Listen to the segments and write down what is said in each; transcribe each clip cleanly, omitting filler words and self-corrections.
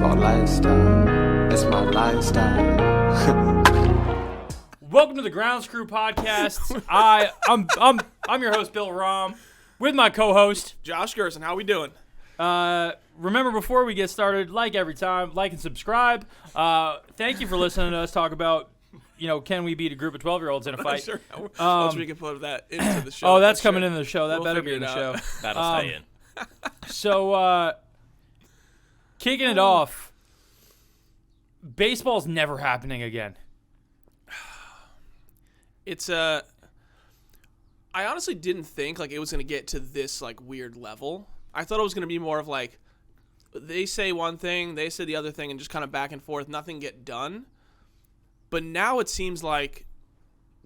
baseball lifestyle. It's my lifestyle. Welcome to the Grounds Crew podcast. I'm your host Bill Rom, with my co-host Josh Gerson. How we doing? Remember, before we get started, like every time, like and subscribe. Thank you for listening to us talk about, can we beat a group of 12-year-olds in a fight? Sure. Once we can put that into the show. Oh, that's coming into the show. That better be in the show. That'll stay in. So, kicking it off, baseball's never happening again. It's I honestly didn't think it was going to get to this weird level. I thought it was going to be more of they say one thing, they say the other thing, and just kind of back and forth, nothing get done. But now it seems like,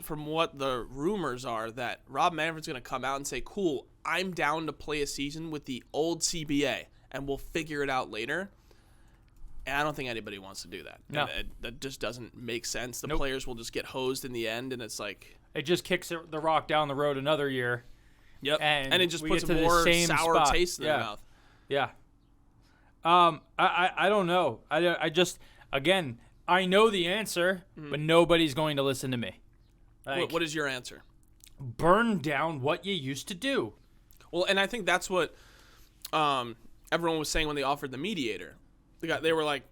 from what the rumors are, that Rob Manfred's going to come out and say, cool, I'm down to play a season with the old CBA, and we'll figure it out later. And I don't think anybody wants to do that. No. That just doesn't make sense. The Nope. players will just get hosed in the end, and it's It just kicks the rock down the road another year. Yep. And it just we puts get to the more same sour spot. taste in their mouth. Yeah. I don't know. I just, again, I know the answer, but nobody's going to listen to me. What is your answer? Burn down what you used to do. Well, and I think that's what everyone was saying when they offered the mediator. They were like,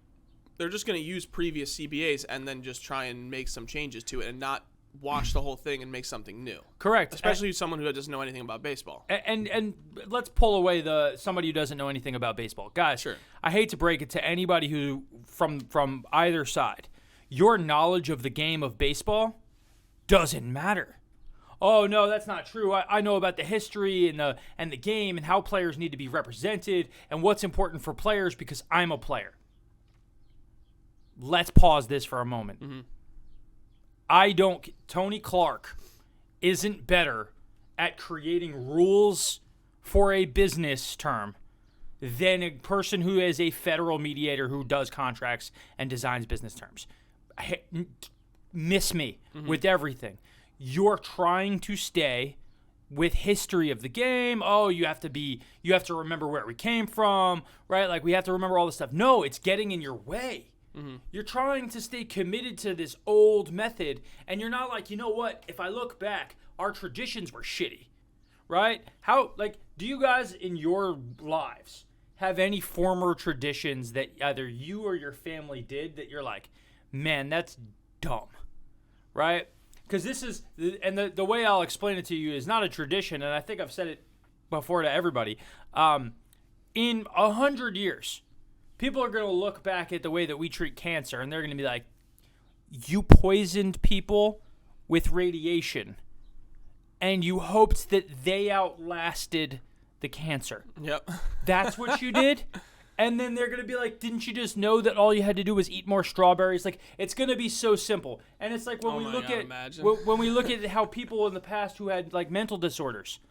they're just going to use previous CBAs and then just try and make some changes to it and not wash the whole thing and make something new. Correct. Especially someone who doesn't know anything about baseball. And let's pull away somebody who doesn't know anything about baseball. Guys, Sure. I hate to break it to anybody who, from either side, your knowledge of the game of baseball doesn't matter. Oh, no, that's not true. I know about the history and the game and how players need to be represented and what's important for players because I'm a player. Let's pause this for a moment. Mm-hmm. Tony Clark isn't better at creating rules for a business term than a person who is a federal mediator who does contracts and designs business terms. Miss me with everything. You're trying to stay with history of the game. Oh, you have to remember where we came from, right? We have to remember all this stuff. No, it's getting in your way. Mm-hmm. You're trying to stay committed to this old method, and you're not you know what? If I look back, our traditions were shitty, right? Do you guys in your lives have any former traditions that either you or your family did that you're like, man, that's dumb, right? Because this is, and the way I'll explain it to you is not a tradition, and I think I've said it before to everybody. In 100 years, people are going to look back at the way that we treat cancer, and they're going to be like, you poisoned people with radiation, and you hoped that they outlasted the cancer. Yep. That's what you did? And then they're going to be like, didn't you just know that all you had to do was eat more strawberries? It's going to be so simple. And it's when we look at how people in the past who had mental disorders.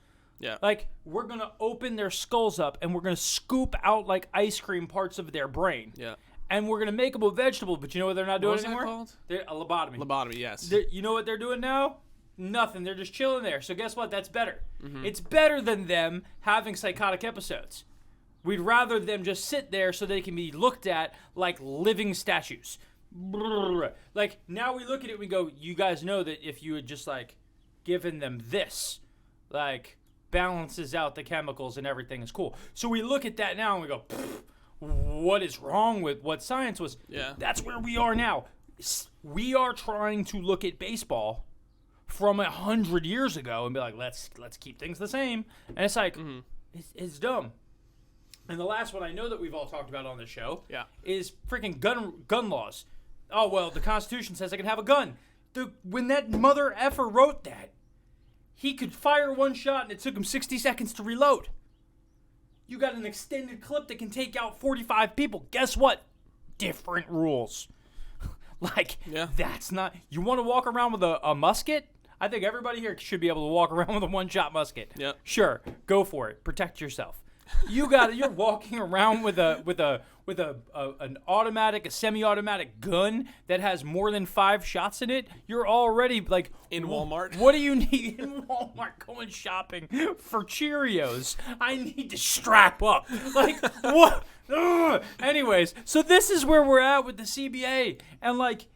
Yeah. We're going to open their skulls up and we're going to scoop out ice cream parts of their brain. Yeah. And we're going to make them a vegetable, but you know what they're not doing What was anymore? that called? They're a lobotomy. Lobotomy, yes. You know what they're doing now? Nothing. They're just chilling there. So guess what? That's better. Mm-hmm. It's better than them having psychotic episodes. We'd rather them just sit there so they can be looked at like living statues. Now we look at it and we go, you guys know that if you had just given them this, balances out the chemicals and everything is cool. So we look at that now and we go, what is wrong with what science was? Yeah. That's where we are now. We are trying to look at baseball from 100 years ago and be like, let's keep things the same. And it's it's dumb. And the last one I know that we've all talked about on this show is freaking gun laws. Oh, well, the Constitution says I can have a gun. When that mother effer wrote that, he could fire one shot and it took him 60 seconds to reload. You got an extended clip that can take out 45 people. Guess what? Different rules. That's not... You want to walk around with a musket? I think everybody here should be able to walk around with a one-shot musket. Yep. Sure, go for it. Protect yourself. You're walking around with an automatic, a semi-automatic gun that has more than 5 shots in it. You're already like In Walmart. What do you need in Walmart? Going shopping for Cheerios. I need to strap up. Like what? Ugh. Anyways, so this is where we're at with the CBA, and like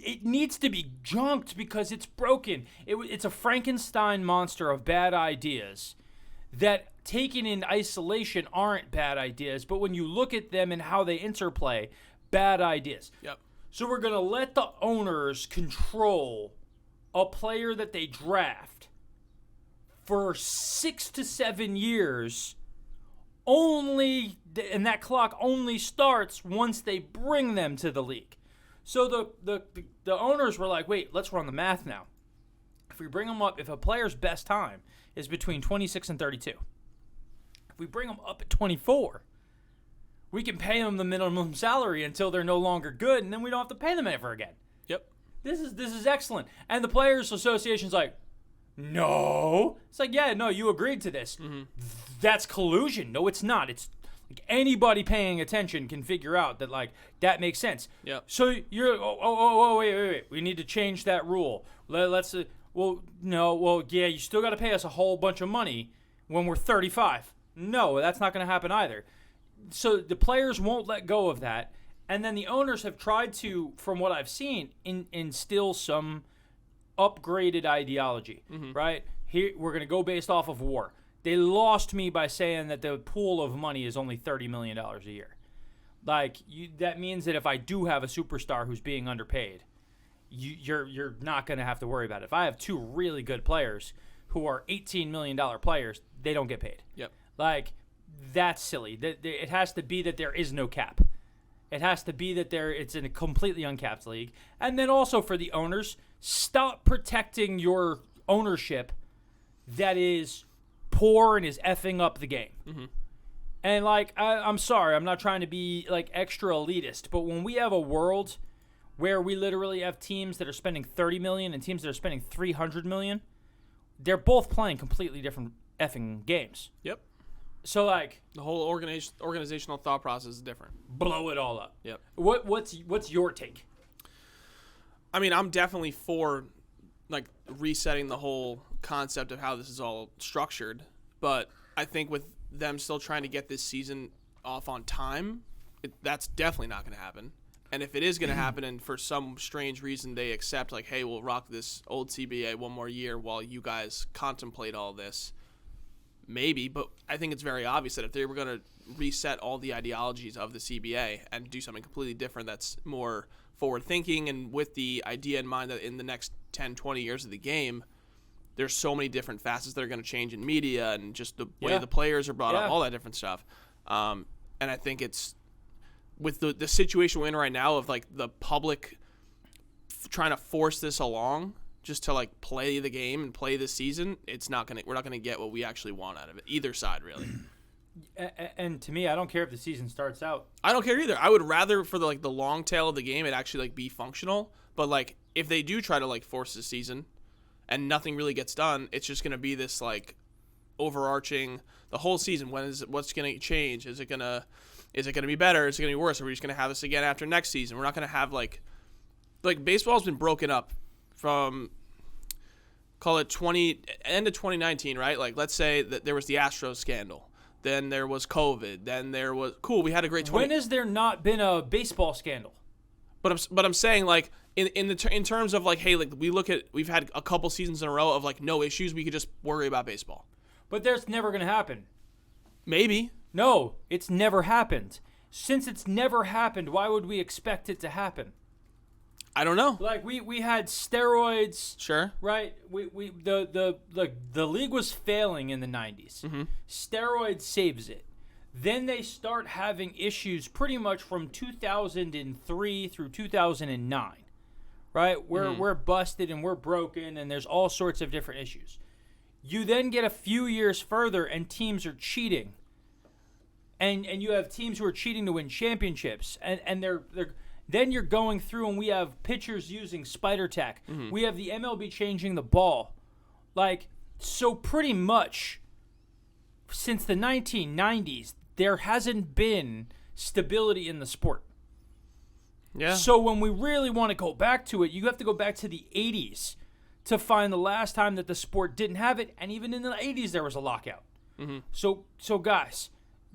it needs to be junked because it's broken. It's a Frankenstein monster of bad ideas that taken in isolation aren't bad ideas, but when you look at them and how they interplay, bad ideas. Yep. So we're going to let the owners control a player that they draft for 6 to 7 years only, and that clock only starts once they bring them to the league. So the owners were like, wait, let's run the math now. If we bring them up, if a player's best time is between 26 and 32, if we bring them up at 24, we can pay them the minimum salary until they're no longer good, and then we don't have to pay them ever again. Yep. This is excellent. And the Players Association's like, no. It's like, yeah, no, you agreed to this. Mm-hmm. That's collusion. No, it's not. It's like anybody paying attention can figure out that, like, that makes sense. Yep. So you're, wait. We need to change that rule. Let's, yeah, you still got to pay us a whole bunch of money when we're 35. No, that's not going to happen either. So the players won't let go of that. And then the owners have tried to, from what I've seen, instill some upgraded ideology, right? Here, we're going to go based off of WAR. They lost me by saying that the pool of money is only $30 million a year. Like, that means that if I do have a superstar who's being underpaid, you're not going to have to worry about it. If I have 2 really good players who are $18 million players, they don't get paid. Yep. Like, that's silly. It has to be that there is no cap. It has to be that it's in a completely uncapped league. And then also for the owners, stop protecting your ownership that is poor and is effing up the game. Mm-hmm. And, like, I'm sorry, I'm not trying to be, like, extra elitist, but when we have a world where we literally have teams that are spending $30 million and teams that are spending $300 million, they're both playing completely different effing games. Yep. So, like, the whole organizational thought process is different. Blow it all up. Yep. What's your take? I mean, I'm definitely for, like, resetting the whole concept of how this is all structured, but I think with them still trying to get this season off on time, that's definitely not going to happen. And if it is going to happen and for some strange reason they accept, like, hey, we'll rock this old CBA one more year while you guys contemplate all this, maybe, but I think it's very obvious that if they were going to reset all the ideologies of the CBA and do something completely different that's more forward-thinking and with the idea in mind that in the next 10, 20 years of the game, there's so many different facets that are going to change in media and just the way the players are brought up, all that different stuff. And I think it's with the situation we're in right now of, like, the public trying to force this along just to, like, play the game and play the season, we're not gonna get what we actually want out of it. Either side, really. And to me, I don't care if the season starts out. I don't care either. I would rather for the long tail of the game, it actually, like, be functional. But, like, if they do try to, like, force the season and nothing really gets done, it's just gonna be this, like, overarching the whole season. What's gonna change? Is it gonna be better? Is it gonna be worse? Are we just gonna have this again after next season? We're not gonna have like baseball's been broken up from, call it end of 2019, right? Like, let's say that there was the Astros scandal, then there was COVID, then there was we had a great 20. When has there not been a baseball scandal? But I'm saying, like, in terms of, like, hey, like, we've had a couple seasons in a row of, like, no issues. We could just worry about baseball. But that's never going to happen. Maybe. No, it's never happened. Since it's never happened, why would we expect it to happen? I don't know. Like, we had steroids. Sure. Right? The league was failing in the 90s. Mm-hmm. Steroids saves it. Then they start having issues pretty much from 2003 through 2009. Right? We're busted and we're broken and there's all sorts of different issues. You then get a few years further and teams are cheating. And you have teams who are cheating to win championships. And they're then you're going through and we have pitchers using spider tack. Mm-hmm. We have the MLB changing the ball. Like, so pretty much since the 1990s, there hasn't been stability in the sport. Yeah. So when we really want to go back to it, you have to go back to the 80s to find the last time that the sport didn't have it, and even in the 80s there was a lockout. Mm-hmm. So guys,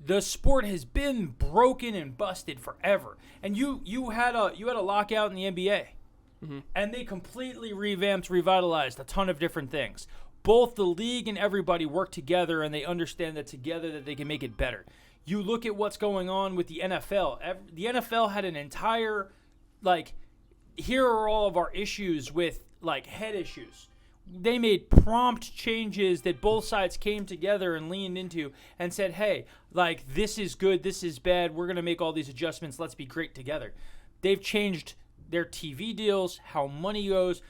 the sport has been broken and busted forever. And you had a lockout in the NBA, and they completely revamped, revitalized a ton of different things. Both the league and everybody work together, and they understand that together that they can make it better. You look at what's going on with the NFL. The NFL had an entire, here are all of our issues with, head issues. They made prompt changes that both sides came together and leaned into and said, hey, this is good, this is bad, we're going to make all these adjustments, let's be great together. They've changed their TV deals, how money goes.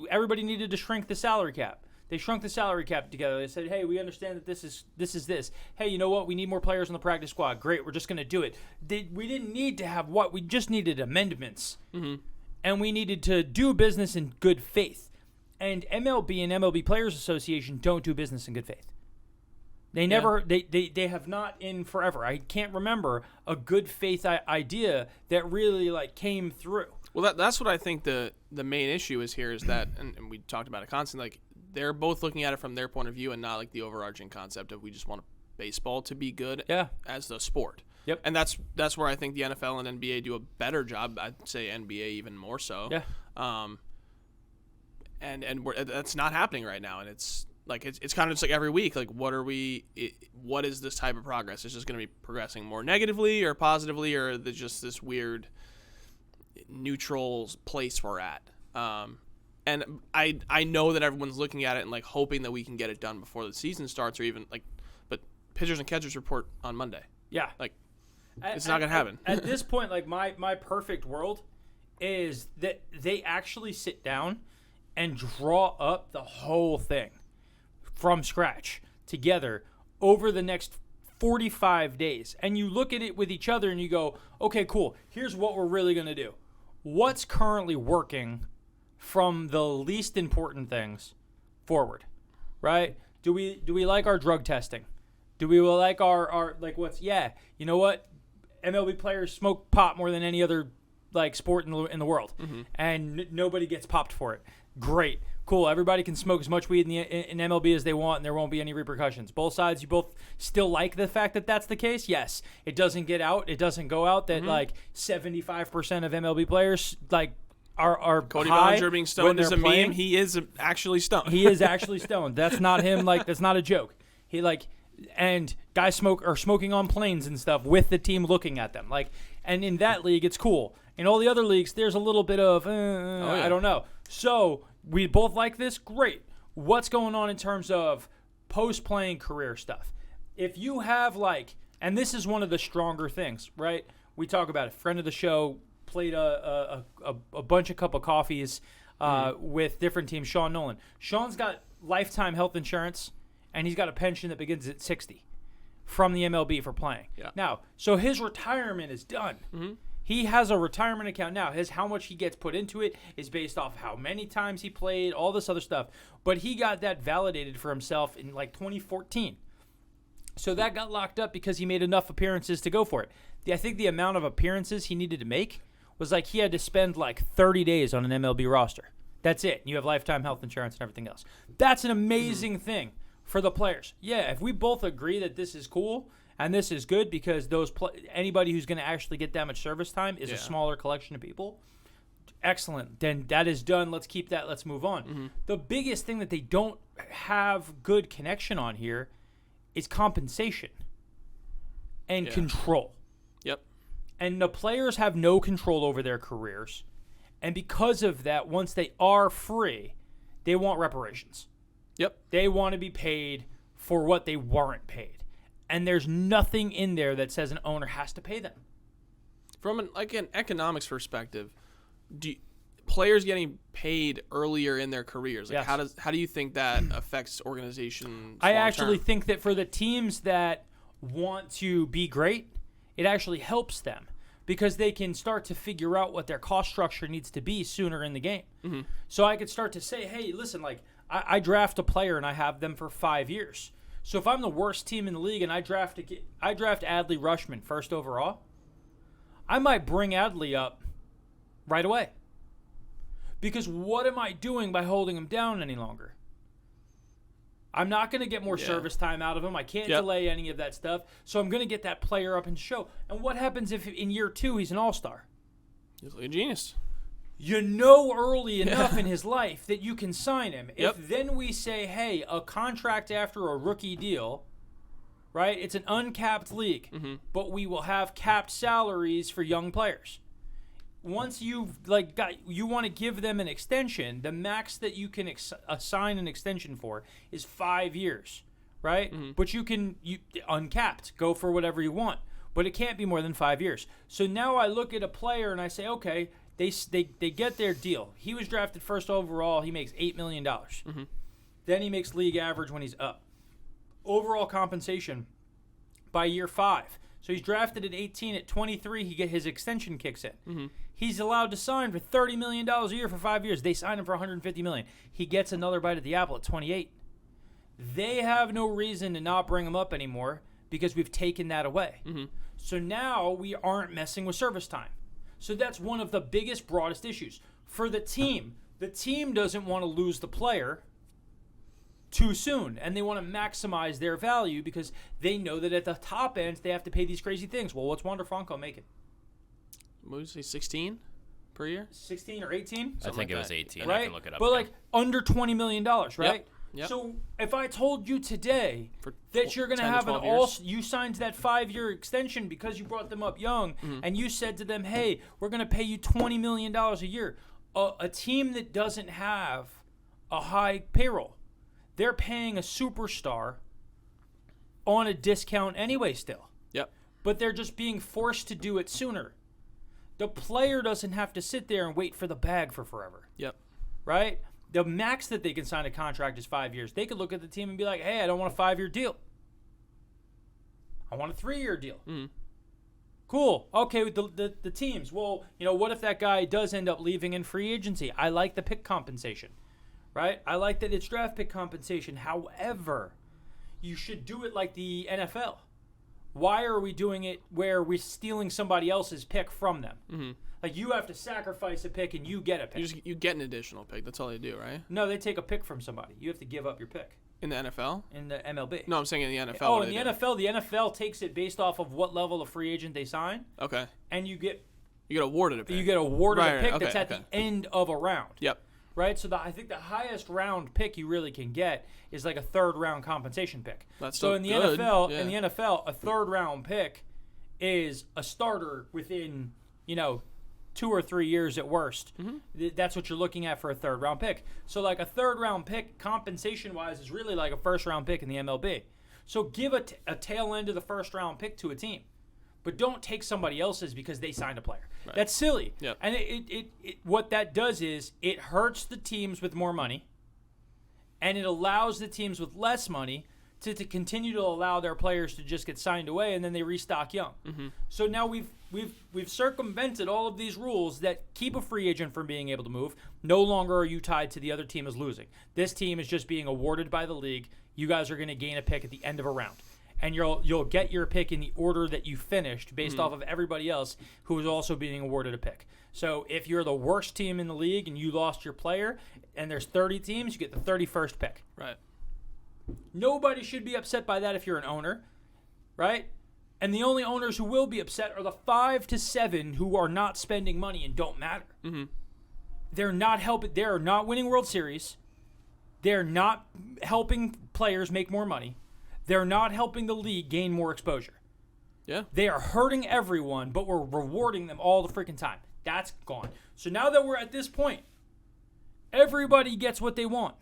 Everybody needed to shrink the salary cap. They shrunk the salary cap together. They said, hey, we understand that this is this. Hey, you know what? We need more players on the practice squad. Great, we're just going to do it. We didn't need to have we just needed amendments. Mm-hmm. And we needed to do business in good faith. And MLB and MLB Players Association don't do business in good faith. They never, they have not in forever. I can't remember a good faith idea that really came through. Well, that's what I think the main issue is here is that, and we talked about it constantly, they're both looking at it from their point of view and not the overarching concept of we just want baseball to be good as the sport. Yep. And that's where I think the NFL and NBA do a better job. I'd say NBA even more so. Yeah. And that's not happening right now. And it's kind of just every week, what is this type of progress? It's just going to be progressing more negatively or positively, or just this weird neutral place we're at. And I know that everyone's looking at it and hoping that we can get it done before the season starts, or even but pitchers and catchers report on Monday. Yeah. It's not going to happen. At this point, my perfect world is that they actually sit down and draw up the whole thing from scratch together over the next 45 days. And you look at it with each other and you go, okay, cool. Here's what we're really going to do. What's currently working from the least important things forward, right? Do we like our drug testing? Do we like our you know what? MLB players smoke pot more than any other sport in the world, and nobody gets popped for it. Great, cool. Everybody can smoke as much weed in MLB as they want, and there won't be any repercussions. Both sides, you both still like the fact that that's the case. Yes, it doesn't get out. It doesn't go out that 75% of MLB players are Cody high Bellinger being stoned is a meme. He is actually stoned. He is actually stoned. That's not him. That's not a joke. And guys are smoking on planes and stuff with the team looking at them. And in that league, it's cool. In all the other leagues, there's a little bit of I don't know. So we both like this. Great. What's going on in terms of post-playing career stuff? If you have and this is one of the stronger things, right? We talk about it. Friend of the show played a bunch of cup of coffees with different teams. Sean Nolan. Sean's got lifetime health insurance, and he's got a pension that begins at 60 from the MLB for playing. Yeah. Now, so his retirement is done. Mm-hmm. He has a retirement account now. How much he gets put into it is based off how many times he played, all this other stuff. But he got that validated for himself in 2014. So that got locked up because he made enough appearances to go for it. I think the amount of appearances he needed to make was he had to spend 30 days on an MLB roster. That's it. You have lifetime health insurance and everything else. That's an amazing thing for the players. Yeah, if we both agree that this is cool and this is good because anybody who's going to actually get that much service time is a smaller collection of people, excellent. Then that is done. Let's keep that. Let's move on. Mm-hmm. The biggest thing that they don't have good connection on here is compensation and control. Yep. And the players have no control over their careers. And because of that, once they are free, they want reparations. Yep. They want to be paid for what they weren't paid. And there's nothing in there that says an owner has to pay them. From an economics perspective, players getting paid earlier in their careers, how do you think that affects organizations? I actually think that for the teams that want to be great, it actually helps them because they can start to figure out what their cost structure needs to be sooner in the game. Mm-hmm. So I could start to say, hey, listen, I draft a player and I have them for 5 years. So if I'm the worst team in the league and I draft Adley Rutschman first overall, I might bring Adley up right away. Because what am I doing by holding him down any longer? I'm not going to get more service time out of him. I can't delay any of that stuff. So I'm going to get that player up and show. And what happens if in year 2 he's an all-star? He's like a genius. You know early enough in his life that you can sign him. Yep. If then we say, hey, a contract after a rookie deal, right? It's an uncapped league, but we will have capped salaries for young players. Once you've you want to give them an extension, the max that you can assign an extension for is 5 years, right? But you uncapped, go for whatever you want, but it can't be more than 5 years. So now I look at a player and I say, okay, they get their deal. He was drafted first overall. He makes $8 million. Then he makes league average when he's up. Overall compensation by year 5. So he's drafted at 18. At 23, his extension kicks in. He's allowed to sign for $30 million a year for 5 years. They sign him for $150 million. He gets another bite at the apple at 28. They have no reason to not bring him up anymore because we've taken that away. So now we aren't messing with service time. So that's one of the biggest, broadest issues. For the team doesn't want to lose the player too soon, and they want to maximize their value because they know that at the top end they have to pay these crazy things. Well, what's Wander Franco making? What did you say, 16 per year? 16 or 18? I think it was 18. Right? I can look it up. But again. like under $20 million, right? Yep. So if I told you today that you're going to 10 to have 12 years. you signed that 5-year extension because you brought them up young, and you said to them, hey, we're going to pay you $20 million a year. A team that doesn't have a high payroll, they're paying a superstar on a discount anyway still. Yep. But they're just being forced to do it sooner. The player doesn't have to sit there and wait for the bag for forever. Yep. Right? The max that they can sign a contract is 5 years. They could look at the team and be like, hey, I don't want a 5-year deal. I want a 3-year deal. Cool. Okay, with the teams. Well, what if that guy does end up leaving in free agency? I like the pick compensation. Right? I like that it's draft pick compensation. However, you should do it like the NFL. Why are we doing it where we're stealing somebody else's pick from them? Like you have to sacrifice a pick and you get a pick. You get an additional pick. That's all they do, right? No, they take a pick from somebody. You have to give up your pick. In the NFL? In the MLB. No, I'm saying in the NFL. Oh, in the NFL, the NFL takes it based off of what level of free agent they sign. Okay. And you get awarded a pick. You get awarded a pick okay, that's at the end of a round. Yep. Right? So I think the highest round pick you really can get is like a 3rd round compensation pick. That's so in the good. NFL, Yeah. in the NFL, a 3rd round pick is a starter within, 2 or 3 years at worst. That's what you're looking at for a 3rd round pick. So like a 3rd round pick compensation wise is really like a 1st round pick in the MLB. So give a tail end of the 1st round pick to a team. But don't take somebody else's because they signed a player. Right. That's silly. Yep. And it what that does is it hurts the teams with more money, and it allows the teams with less money to continue to allow their players to just get signed away, and then they restock young. So now we've circumvented all of these rules that keep a free agent from being able to move. No longer are you tied to the other team as losing. This team is just being awarded by the league. You guys are going to gain a pick at the end of a round. And you'll get your pick in the order that you finished based off of everybody else who is also being awarded a pick. So if you're the worst team in the league and you lost your player and there's 30 teams, you get the 31st pick. Right. Nobody should be upset by that if you're an owner, right? And the only owners who will be upset are the 5 to 7 who are not spending money and don't matter. They're not helping. They're not winning World Series. They're not helping players make more money. They're not helping the league gain more exposure. Yeah. They are hurting everyone, but we're rewarding them all the freaking time. That's gone. So now that we're at this point, everybody gets what they want.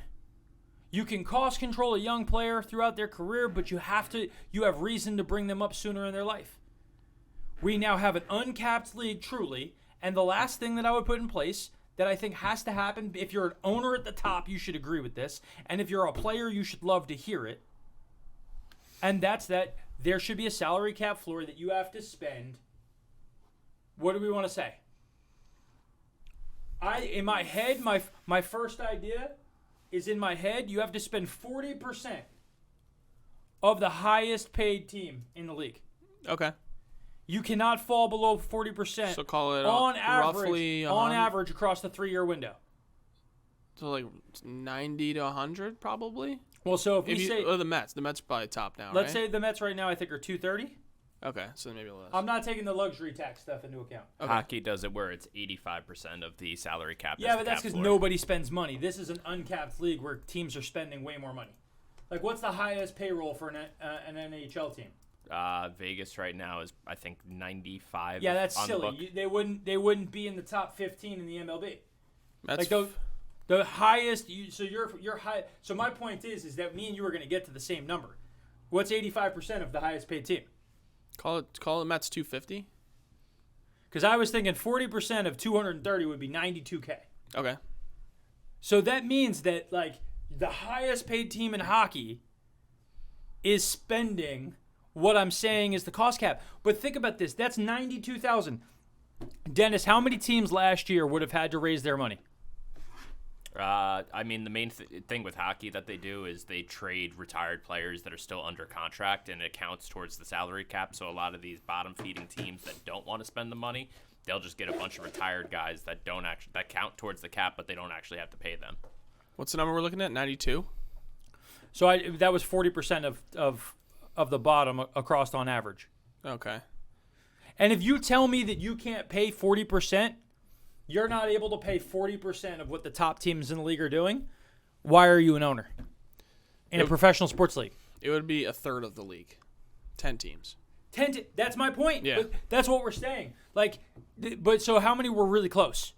You can cost control a young player throughout their career, but you have reason to bring them up sooner in their life. We now have an uncapped league, truly, and the last thing that I would put in place that I think has to happen, if you're an owner at the top, you should agree with this, and if you're a player, you should love to hear it, and that's that there should be a salary cap floor that you have to spend. What do we want to say? In my head, my first idea is in my head, you have to spend 40% of the highest paid team in the league. Okay. You cannot fall below 40%. So call it on roughly average across the 3-year window. So like 90 to 100 probably. Well, so if we say the Mets probably top now. Let's right? say the Mets right now I think are 230. Okay, so maybe less. I'm not taking the luxury tax stuff into account. Okay. Hockey does it where it's 85% of the salary cap. Yeah, but that's because nobody spends money. This is an uncapped league where teams are spending way more money. Like, what's the highest payroll for an NHL team? Vegas right now is, I think, 95. Yeah, that's on silly. They wouldn't be in the top 15 in the MLB. That's like the highest. So you're high. So my point is that me and you are going to get to the same number. What's 85% of the highest paid team? call it Mets 250. Because I was thinking 40% of 230 would be 92K. Okay. So that means that like the highest paid team in hockey is spending what I'm saying is the cost cap. But think about this. That's $92,000. Dennis, how many teams last year would have had to raise their money? I mean, the main thing with hockey that they do is they trade retired players that are still under contract, and it counts towards the salary cap. So a lot of these bottom-feeding teams that don't want to spend the money, they'll just get a bunch of retired guys that count towards the cap, but they don't actually have to pay them. What's the number we're looking at? 92. So that was 40% of the bottom across on average. Okay. And if you tell me that you can't pay 40%, you're not able to pay 40% of what the top teams in the league are doing, why are you an owner in a professional sports league? It would be a third of the league. 10 teams. That's my point. Yeah. But that's what we're saying. Like, but so how many were really close?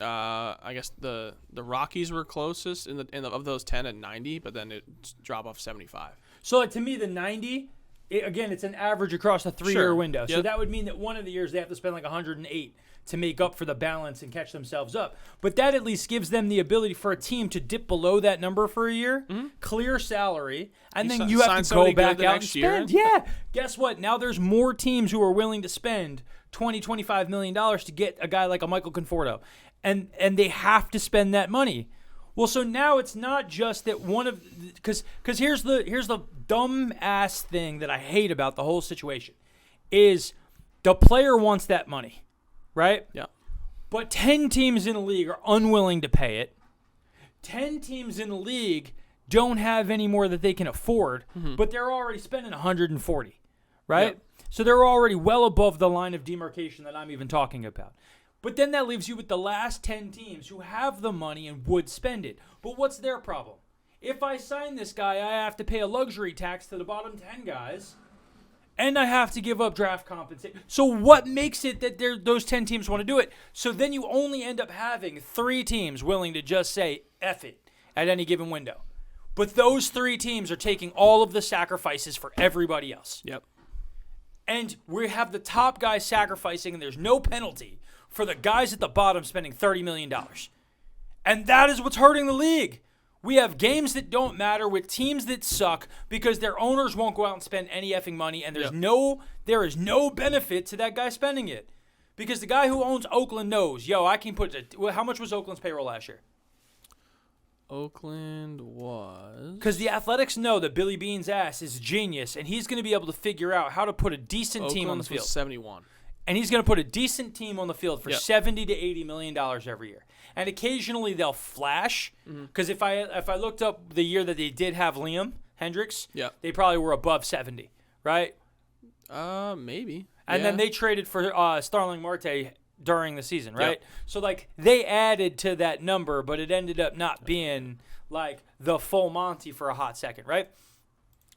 I guess the Rockies were closest of those 10 at 90, but then it dropped off 75. So like, to me, the 90, again, it's an average across a 3-year window. So that would mean that one of the years they have to spend like 108 to make up for the balance and catch themselves up. But that at least gives them the ability for a team to dip below that number for a year, clear salary, and then you have to go back out and spend. Yeah. Guess what? Now there's more teams who are willing to spend $20, $25 million to get a guy like a Michael Conforto. And they have to spend that money. Well, so now it's not just that one of – because here's the dumb-ass thing that I hate about the whole situation is the player wants that money. Right? Yeah. But 10 teams in the league are unwilling to pay it. 10 teams in the league don't have any more that they can afford, but they're already spending 140, right? Yep. So they're already well above the line of demarcation that I'm even talking about. But then that leaves you with the last 10 teams who have the money and would spend it. But what's their problem? If I sign this guy, I have to pay a luxury tax to the bottom 10 guys. And I have to give up draft compensation. So what makes it that those 10 teams want to do it? So then you only end up having 3 teams willing to just say, F it, at any given window. But those 3 teams are taking all of the sacrifices for everybody else. Yep. And we have the top guys sacrificing, and there's no penalty for the guys at the bottom spending $30 million. And that is what's hurting the league. We have games that don't matter with teams that suck because their owners won't go out and spend any effing money, and there is no benefit to that guy spending it. Because the guy who owns Oakland knows, I can how much was Oakland's payroll last year? Oakland was... Because the Athletics know that Billy Bean's ass is genius, and he's going to be able to figure out how to put a decent team on the field. Was 71. And he's going to put a decent team on the field for $70 to $80 million every year. And occasionally they'll flash, because if I looked up the year that they did have Liam Hendricks, they probably were above 70, right? Maybe. And then they traded for Starling Marte during the season, right? So, like, they added to that number, but it ended up not being, like, the full Monty for a hot second, right?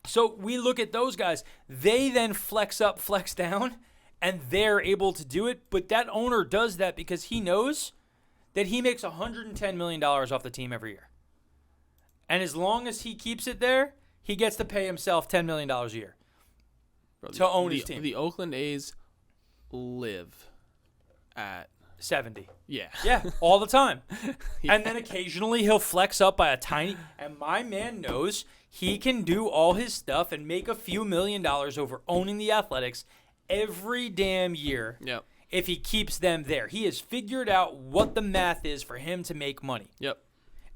So we look at those guys. They then flex up, flex down, and they're able to do it. But that owner does that because he knows that he makes $110 million off the team every year. And as long as he keeps it there, he gets to pay himself $10 million a year to own his team. The Oakland A's live at 70. Yeah. Yeah, all the time. And then occasionally he'll flex up by a tiny, and my man knows he can do all his stuff and make a few $1 million over owning the Athletics every damn year. Yep. If he keeps them there. He has figured out what the math is for him to make money. Yep.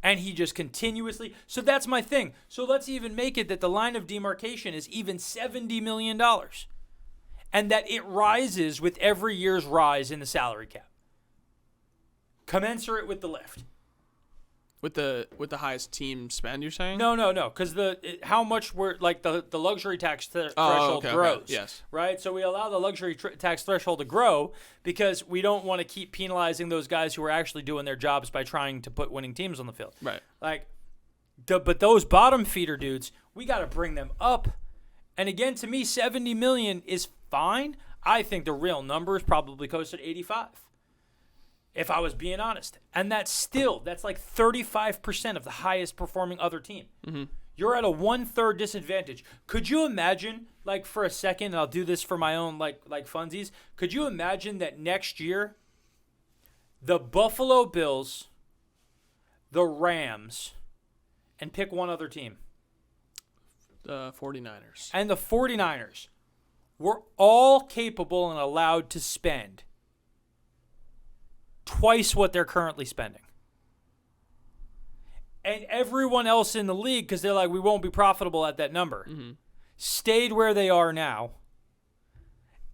And he just continuously. So that's my thing. So let's even make it that the line of demarcation is even $70 million. And that it rises with every year's rise in the salary cap. Commensurate with the lift. With the highest team spend, you're saying? No, because how much we're like the luxury tax threshold grows. Okay. Yes. Right. So we allow the luxury tax threshold to grow because we don't want to keep penalizing those guys who are actually doing their jobs by trying to put winning teams on the field. Right. Like, but those bottom feeder dudes, we got to bring them up. And again, to me, 70 million is fine. I think the real number is probably close to 85. If I was being honest. And that's like 35% of the highest performing other team. Mm-hmm. You're at a 1/3 disadvantage. Could you imagine, like for a second, and I'll do this for my own like funsies, could you imagine that next year the Buffalo Bills, the Rams, and pick one other team? The 49ers. And the 49ers were all capable and allowed to spend twice what they're currently spending. And everyone else in the league, because they're like, we won't be profitable at that number, stayed where they are now.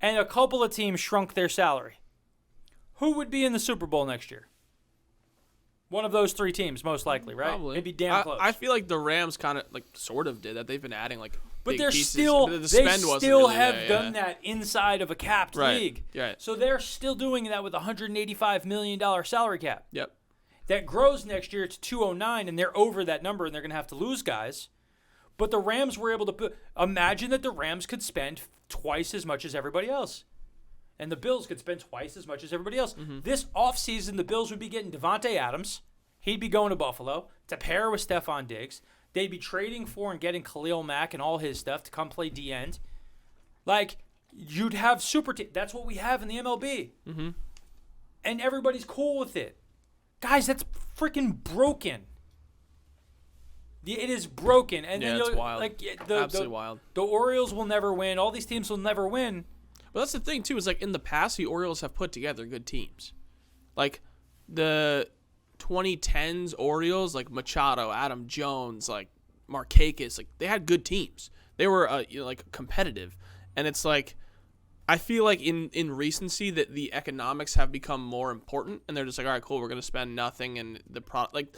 And a couple of teams shrunk their salary. Who would be in the Super Bowl next year? One of those three teams, most likely, right? Probably. Maybe damn close. I feel like the Rams kind of sort of did that. They've been adding but big they're pieces. still But the they spend wasn't still really have there, done that inside of a capped league. Right. So they're still doing that with a $185 million salary cap. Yep. That grows next year to 209, and they're over that number, and they're going to have to lose guys. But the Rams were able to imagine that the Rams could spend twice as much as everybody else. And the Bills could spend twice as much as everybody else. Mm-hmm. This offseason, the Bills would be getting Devontae Adams. He'd be going to Buffalo to pair with Stephon Diggs. They'd be trading for and getting Khalil Mack and all his stuff to come play D-end. Like, you'd have super team. That's what we have in the MLB. Mm-hmm. And everybody's cool with it. Guys, that's freaking broken. It is broken. And then it's wild. Absolutely wild. The Orioles will never win. All these teams will never win. But that's the thing, too, is like in the past, the Orioles have put together good teams. Like the 2010s Orioles, like Machado, Adam Jones, like Markakis, like they had good teams. They were competitive. And it's like, I feel like in recency that the economics have become more important, and they're just like, all right, cool, we're going to spend nothing, and the product, like,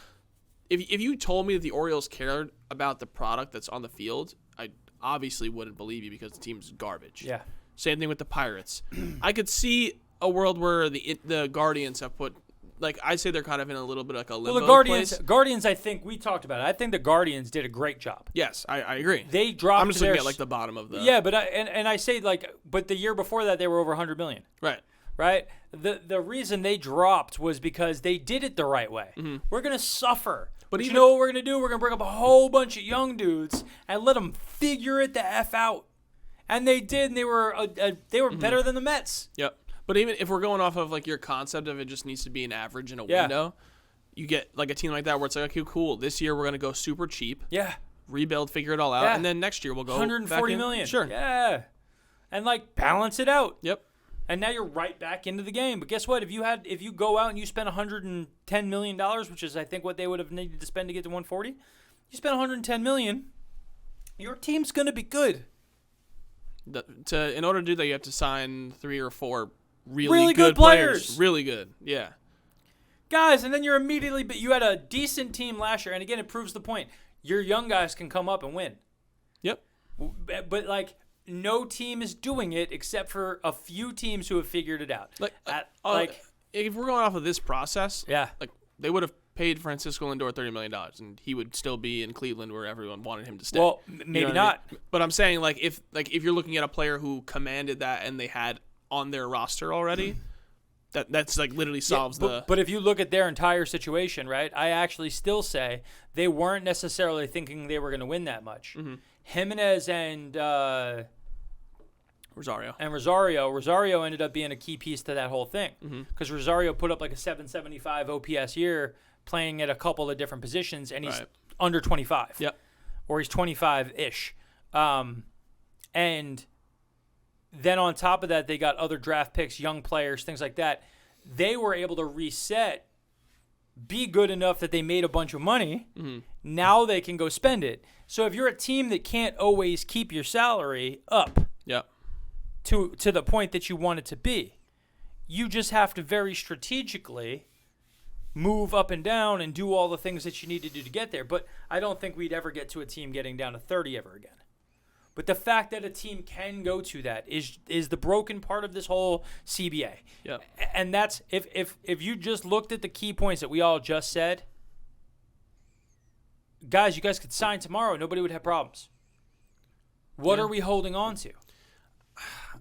if you told me that the Orioles cared about the product that's on the field, I obviously wouldn't believe you because the team's garbage. Yeah. Same thing with the Pirates. I could see a world where the Guardians have put, like, I'd say they're kind of in a little bit like a limbo place. Guardians, I think we talked about it. I think the Guardians did a great job. Yes, I agree. They dropped. I'm just looking at like the bottom of the. Yeah, but I say but the year before that they were over $100 million. Right. The reason they dropped was because they did it the right way. Mm-hmm. We're gonna suffer, but you know what we're gonna do? We're gonna bring up a whole bunch of young dudes and let them figure it the f out. And they did. And they were better than the Mets. Yep. But even if we're going off of like your concept of it just needs to be an average in a window, you get like a team like that where it's like, okay, cool. This year we're gonna go super cheap. Yeah. Rebuild, figure it all out, and then next year we'll go 140 million. Sure. Yeah. And like balance it out. Yep. And now you're right back into the game. But guess what? If you go out and you spend $110 million, which is I think what they would have needed to spend to get to 140, you spend $110 million, your team's gonna be good. In order to do that, you have to sign 3 or 4 really good players. Really good, yeah. Guys, and then you're immediately, but you had a decent team last year, and again, it proves the point. Your young guys can come up and win. Yep. But like, no team is doing it except for a few teams who have figured it out. If we're going off of this process, yeah, like they would have paid Francisco Lindor $30 million, and he would still be in Cleveland where everyone wanted him to stay. Well, maybe not. I mean? But I'm saying if you're looking at a player who commanded that and they had on their roster already, that's like literally solves the. But if you look at their entire situation, right? I actually still say they weren't necessarily thinking they were going to win that much. Mm-hmm. Jimenez and Rosario ended up being a key piece to that whole thing because Rosario put up like a 775 OPS year playing at a couple of different positions, and he's under 25. Yep. Or he's 25-ish. And then on top of that, they got other draft picks, young players, things like that. They were able to reset be good enough that they made a bunch of money. Now they can go spend it. So if you're a team that can't always keep your salary up to the point that you want it to be, you just have to very strategically move up and down and do all the things that you need to do to get there. But I don't think we'd ever get to a team getting down to 30 ever again. But the fact that a team can go to that is the broken part of this whole CBA. Yep. And that's if you just looked at the key points that we all just said, guys, you guys could sign tomorrow. Nobody would have problems. What are we holding on to?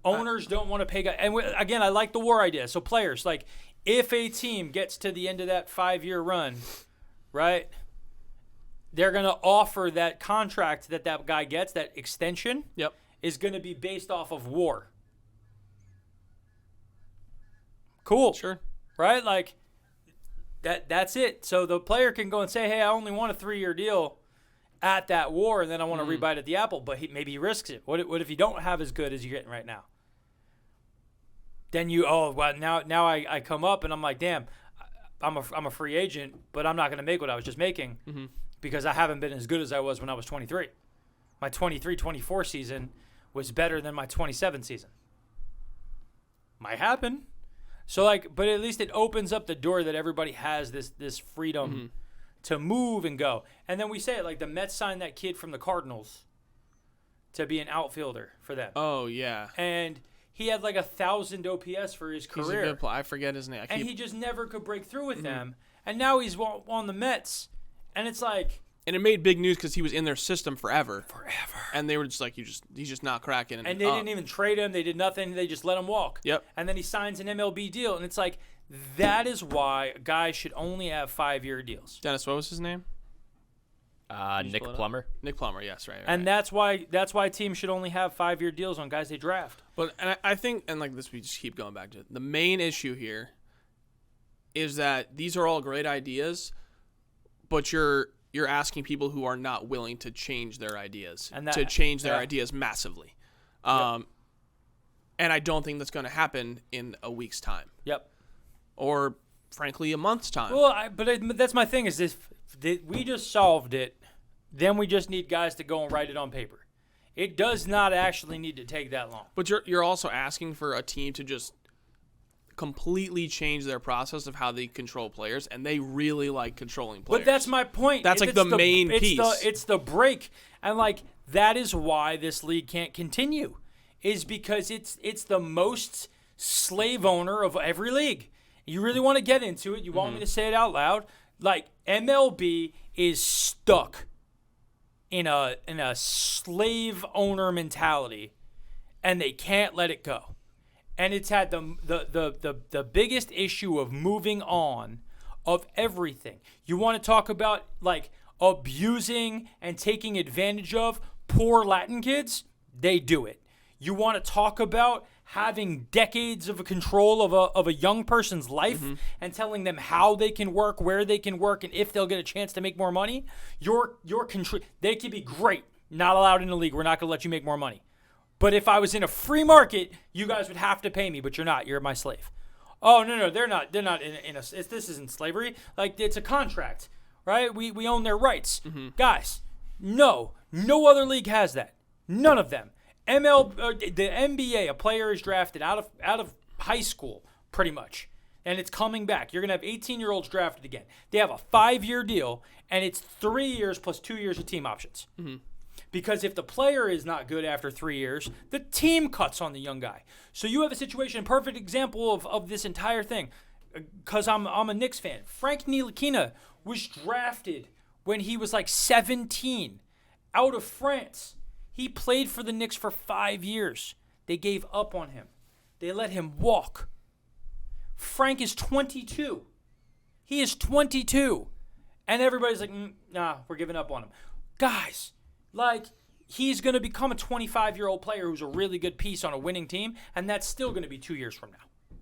Owners don't want to pay guys. And again, I like the war idea. So players, like, if a team gets to the end of that 5-year run, right, they're going to offer that contract that guy gets, that extension, is going to be based off of war. Cool. Sure. Right? Like, that's it. So the player can go and say, hey, I only want a 3-year deal at that war, and then I want to rebite at the apple, but maybe he risks it. What if you don't have as good as you're getting right now? Then now I come up and I'm like, damn, I'm a free agent, but I'm not going to make what I was just making because I haven't been as good as I was when I was 23. My 23-24 season was better than my 27 season. Might happen. So, like, but at least it opens up the door that everybody has this freedom to move and go. And then we say it, like, the Mets signed that kid from the Cardinals to be an outfielder for them. Oh, yeah. And he had like 1,000 OPS for his career. He's a good player. I forget his name. And he just never could break through with them. And now he's on the Mets. And it's like... And it made big news because he was in their system forever. And they were just like, he's just not cracking. And they didn't even trade him. They did nothing. They just let him walk. Yep. And then he signs an MLB deal. And it's like, that is why guys should only have 5-year deals. Dennis, what was his name? Nick Plummer. Nick Plummer, yes, right. And that's why teams should only have 5-year deals on guys they draft. But and I think, and like this, we just keep going back to it. The main issue here is that these are all great ideas, but you're asking people who are not willing to change their ideas to change their ideas massively. And I don't think that's going to happen in a week's time. Yep. Or frankly, a month's time. Well, that's my thing is if we just solved it, then we just need guys to go and write it on paper. It does not actually need to take that long. But you're also asking for a team to just completely change their process of how they control players, and they really like controlling players. But that's my point. That's like the main piece. It's the break. And like that is why this league can't continue, is because it's the most slave owner of every league. You really want to get into it. You want me to say it out loud? Like, MLB is stuck in a slave owner mentality, and they can't let it go. And it's had the biggest issue of moving on of everything. You want to talk about, like, abusing and taking advantage of poor Latin kids? They do it. You want to talk about having decades of control of a young person's life and telling them how they can work, where they can work, and if they'll get a chance to make more money? They could be great. Not allowed in the league. We're not going to let you make more money. But if I was in a free market, you guys would have to pay me, but you're not. You're my slave. Oh, no, they're not this isn't slavery. Like, it's a contract, right? We own their rights. Guys, no other league has that. None of them. The NBA, a player is drafted out of high school, pretty much, and it's coming back. You're going to have 18-year-olds drafted again. They have a 5-year deal, and it's 3 years plus 2 years of team options. Because if the player is not good after 3 years, the team cuts on the young guy. So you have a situation, perfect example of this entire thing, because I'm a Knicks fan. Frank Ntilikina was drafted when he was like 17 out of France. He played for the Knicks for 5 years. They gave up on him. They let him walk. Frank is 22. He is 22. And everybody's like, nah, we're giving up on him. Guys, like, he's going to become a 25-year-old player who's a really good piece on a winning team, and that's still going to be 2 years from now.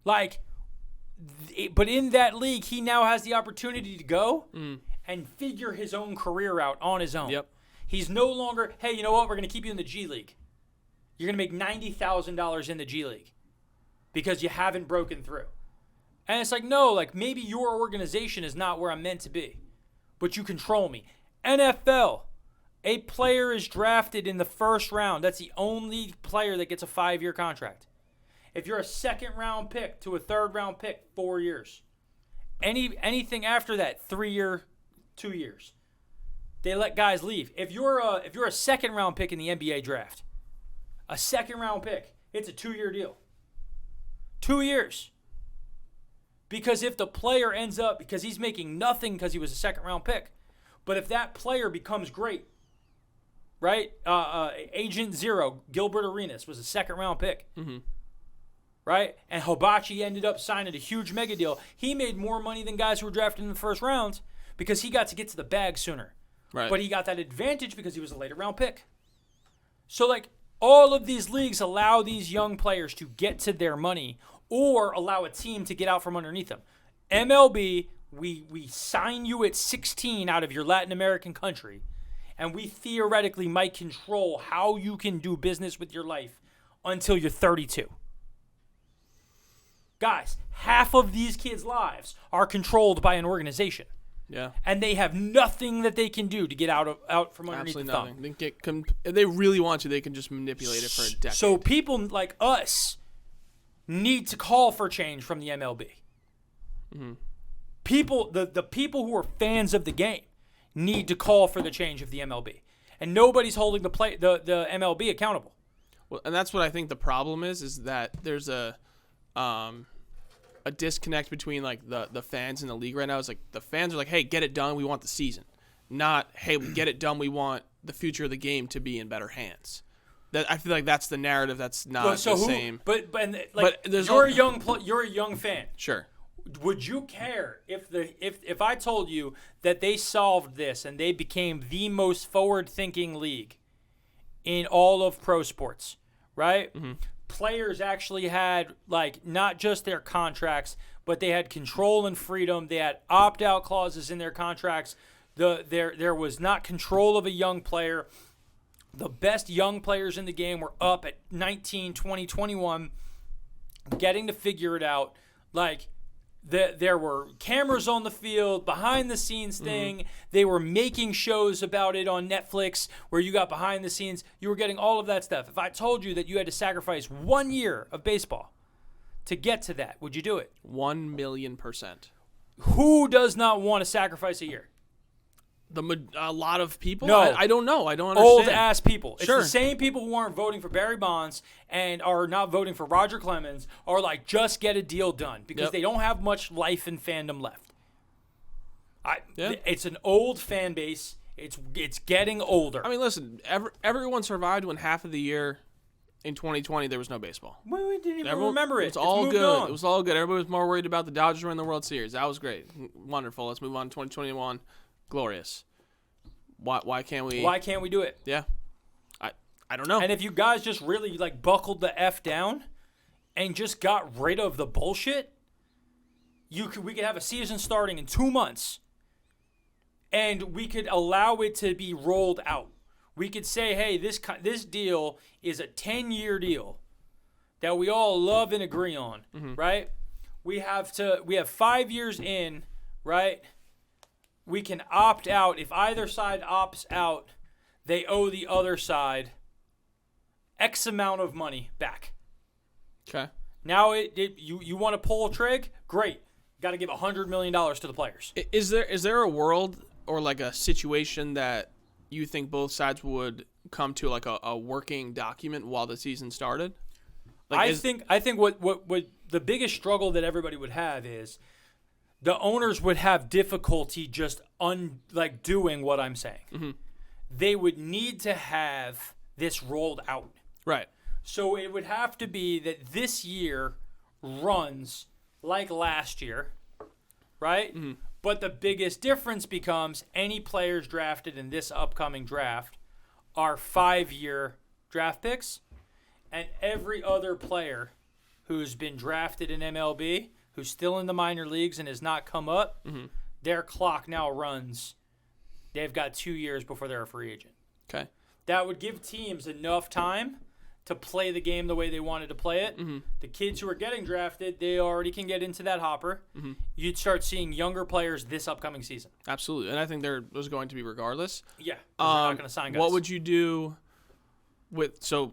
Like, but in that league, he now has the opportunity to go and figure his own career out on his own. Yep. He's no longer, hey, you know what? We're going to keep you in the G League. You're going to make $90,000 in the G League because you haven't broken through. And it's like, no, like maybe your organization is not where I'm meant to be, but you control me. NFL, a player is drafted in the first round. That's the only player that gets a 5-year contract. If you're a second-round pick to a third-round pick, 4 years. Anything after that, 3-year, 2 years. They let guys leave. If you're a second-round pick in the NBA draft, a second-round pick, it's a 2-year deal. 2 years. Because if the player ends up, because he's making nothing because he was a second-round pick, but if that player becomes great, right? Agent Zero, Gilbert Arenas, was a second-round pick. Mm-hmm. Right? And Hibachi ended up signing a huge mega deal. He made more money than guys who were drafted in the first round because he got to get to the bag sooner. Right. But he got that advantage because he was a later round pick. So, like, all of these leagues allow these young players to get to their money or allow a team to get out from underneath them. MLB, we sign you at 16 out of your Latin American country, and we theoretically might control how you can do business with your life until you're 32. Guys, half of these kids' lives are controlled by an organization. Yeah. And they have nothing that they can do to get out from underneath Absolutely the thumb. nothing. If they really want to, they can just manipulate it for a decade. So people like us need to call for change from the MLB. Mm-hmm. The people who are fans of the game need to call for the change of the MLB. And nobody's holding the MLB accountable. Well, and that's what I think the problem is that there's a disconnect between like the fans and the league right now. It's like the fans are like, hey, get it done, we want the season. Not, hey, get it done, we want the future of the game to be in better hands. That I feel like that's the narrative that's not same. But you're a young fan. Sure. Would you care if I told you that they solved this and they became the most forward-thinking league in all of pro sports, right? Mm-hmm. Players actually had, like, not just their contracts, but they had control and freedom. They had opt-out clauses in their contracts. There was not control of a young player. The best young players in the game were up at 19, 20, 21, getting to figure it out. Like, there were cameras on the field, behind-the-scenes thing. Mm-hmm. They were making shows about it on Netflix where you got behind the scenes. You were getting all of that stuff. If I told you that you had to sacrifice 1 year of baseball to get to that, would you do it? 1,000,000%. Who does not want to sacrifice a year? A lot of people? No. I don't know. I don't understand. Old-ass people. Sure. It's the same people who aren't voting for Barry Bonds and are not voting for Roger Clemens are like, just get a deal done because they don't have much life and fandom left. It's an old fan base. It's getting older. I mean, listen, everyone survived when half of the year in 2020 there was no baseball. Well, we didn't even remember it. It was all good. On. It was all good. Everybody was more worried about the Dodgers winning the World Series. That was great. Wonderful. Let's move on to 2021. Glorious. Why can't we? Why can't we do it? Yeah, I don't know. And if you guys just really like buckled the F down and just got rid of the bullshit, we could have a season starting in 2 months, and we could allow it to be rolled out. We could say, hey, this deal is a 10-year deal that we all love and agree on, right? We have 5 years in, right? We can opt out. If either side opts out, they owe the other side X amount of money back. Okay. Now you want to pull a trig? Great. Got to give $100 million to the players. Is there a world or like a situation that you think both sides would come to like a working document while the season started? Like I think what the biggest struggle that everybody would have is the owners would have difficulty just doing what I'm saying. Mm-hmm. They would need to have this rolled out. Right. So it would have to be that this year runs like last year, right? Mm-hmm. But the biggest difference becomes any players drafted in this upcoming draft are 5-year draft picks, and every other player who's been drafted in MLB who's still in the minor leagues and has not come up, their clock now runs. They've got 2 years before they're a free agent. Okay. That would give teams enough time to play the game the way they wanted to play it. The kids who are getting drafted, they already can get into that hopper. You'd start seeing younger players this upcoming season. Absolutely, and I think there's going to be regardless. Yeah, they're not going to sign guys. What would you do while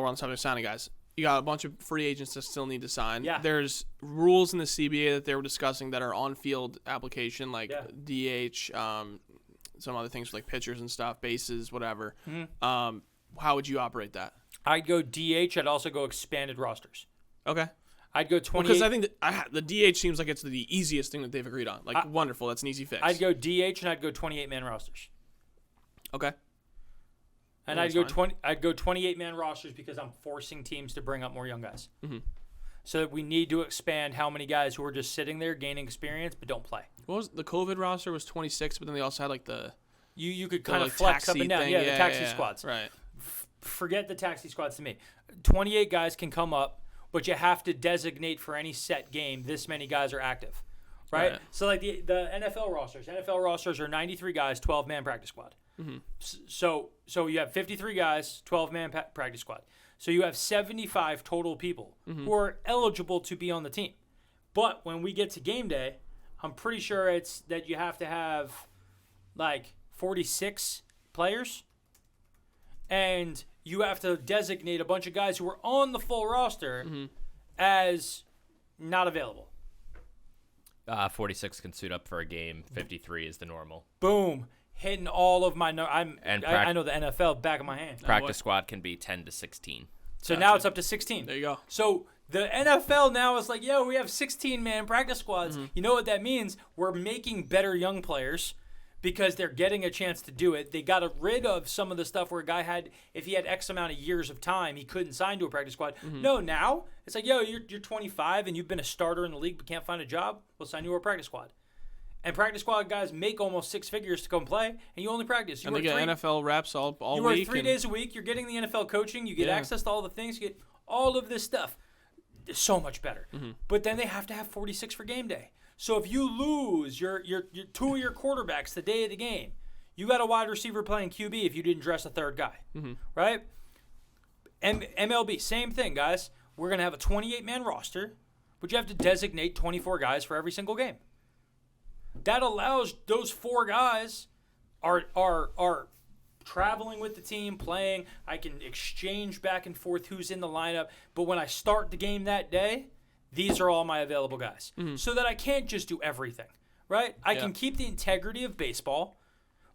we're on the subject of signing guys? You got a bunch of free agents that still need to sign. Yeah. There's rules in the CBA that they were discussing that are on-field application, like DH, some other things like pitchers and stuff, bases, whatever. How would you operate that? I'd go DH. I'd also go expanded rosters. Okay. I'd go 28. Because I think the DH seems like it's the easiest thing that they've agreed on. Like, wonderful. That's an easy fix. I'd go DH and I'd go 28-man rosters. Okay. And I'd go 28-man rosters because I'm forcing teams to bring up more young guys. So that we need to expand how many guys who are just sitting there gaining experience but don't play. What was the COVID roster was 26, but then they also had like the you could kind of flex up and down. Thing. Yeah, the taxi squads. Right. Forget the taxi squads to me. 28 guys can come up, but you have to designate for any set game this many guys are active. Right? So like the NFL rosters are 93 guys, 12-man practice squad. So you have 53 guys, 12-man practice squad. So you have 75 total people who are eligible to be on the team. But when we get to game day, I'm pretty sure it's that you have to have like 46 players, and you have to designate a bunch of guys who are on the full roster as not available. 46 can suit up for a game. 53 is the normal. Boom. Hitting all of my I know the NFL back of my hand. Practice squad can be 10 to 16. So now it's up to 16. There you go. So the NFL now is like, yo, we have 16-man practice squads. You know what that means? We're making better young players because they're getting a chance to do it. They got rid of some of the stuff where a guy had, if he had X amount of years of time, he couldn't sign to a practice squad. No, now it's like, yo, you're 25 and you've been a starter in the league but can't find a job. We'll sign you to a practice squad. And practice squad guys make almost six figures to come play, and you only practice. And they get NFL reps all week. You work 3 days a week. You're getting the NFL coaching. You get access to all the things. You get all of this stuff. It's so much better. But then they have to have 46 for game day. So if you lose your two of your quarterbacks the day of the game, you got a wide receiver playing QB if you didn't dress a third guy, right? MLB, same thing, guys. We're going to have a 28-man roster, but you have to designate 24 guys for every single game. That allows those 4 guys are traveling with the team, playing. I can exchange back and forth who's in the lineup. But when I start the game that day, these are all my available guys. So that I can't just do everything, right? I can keep the integrity of baseball,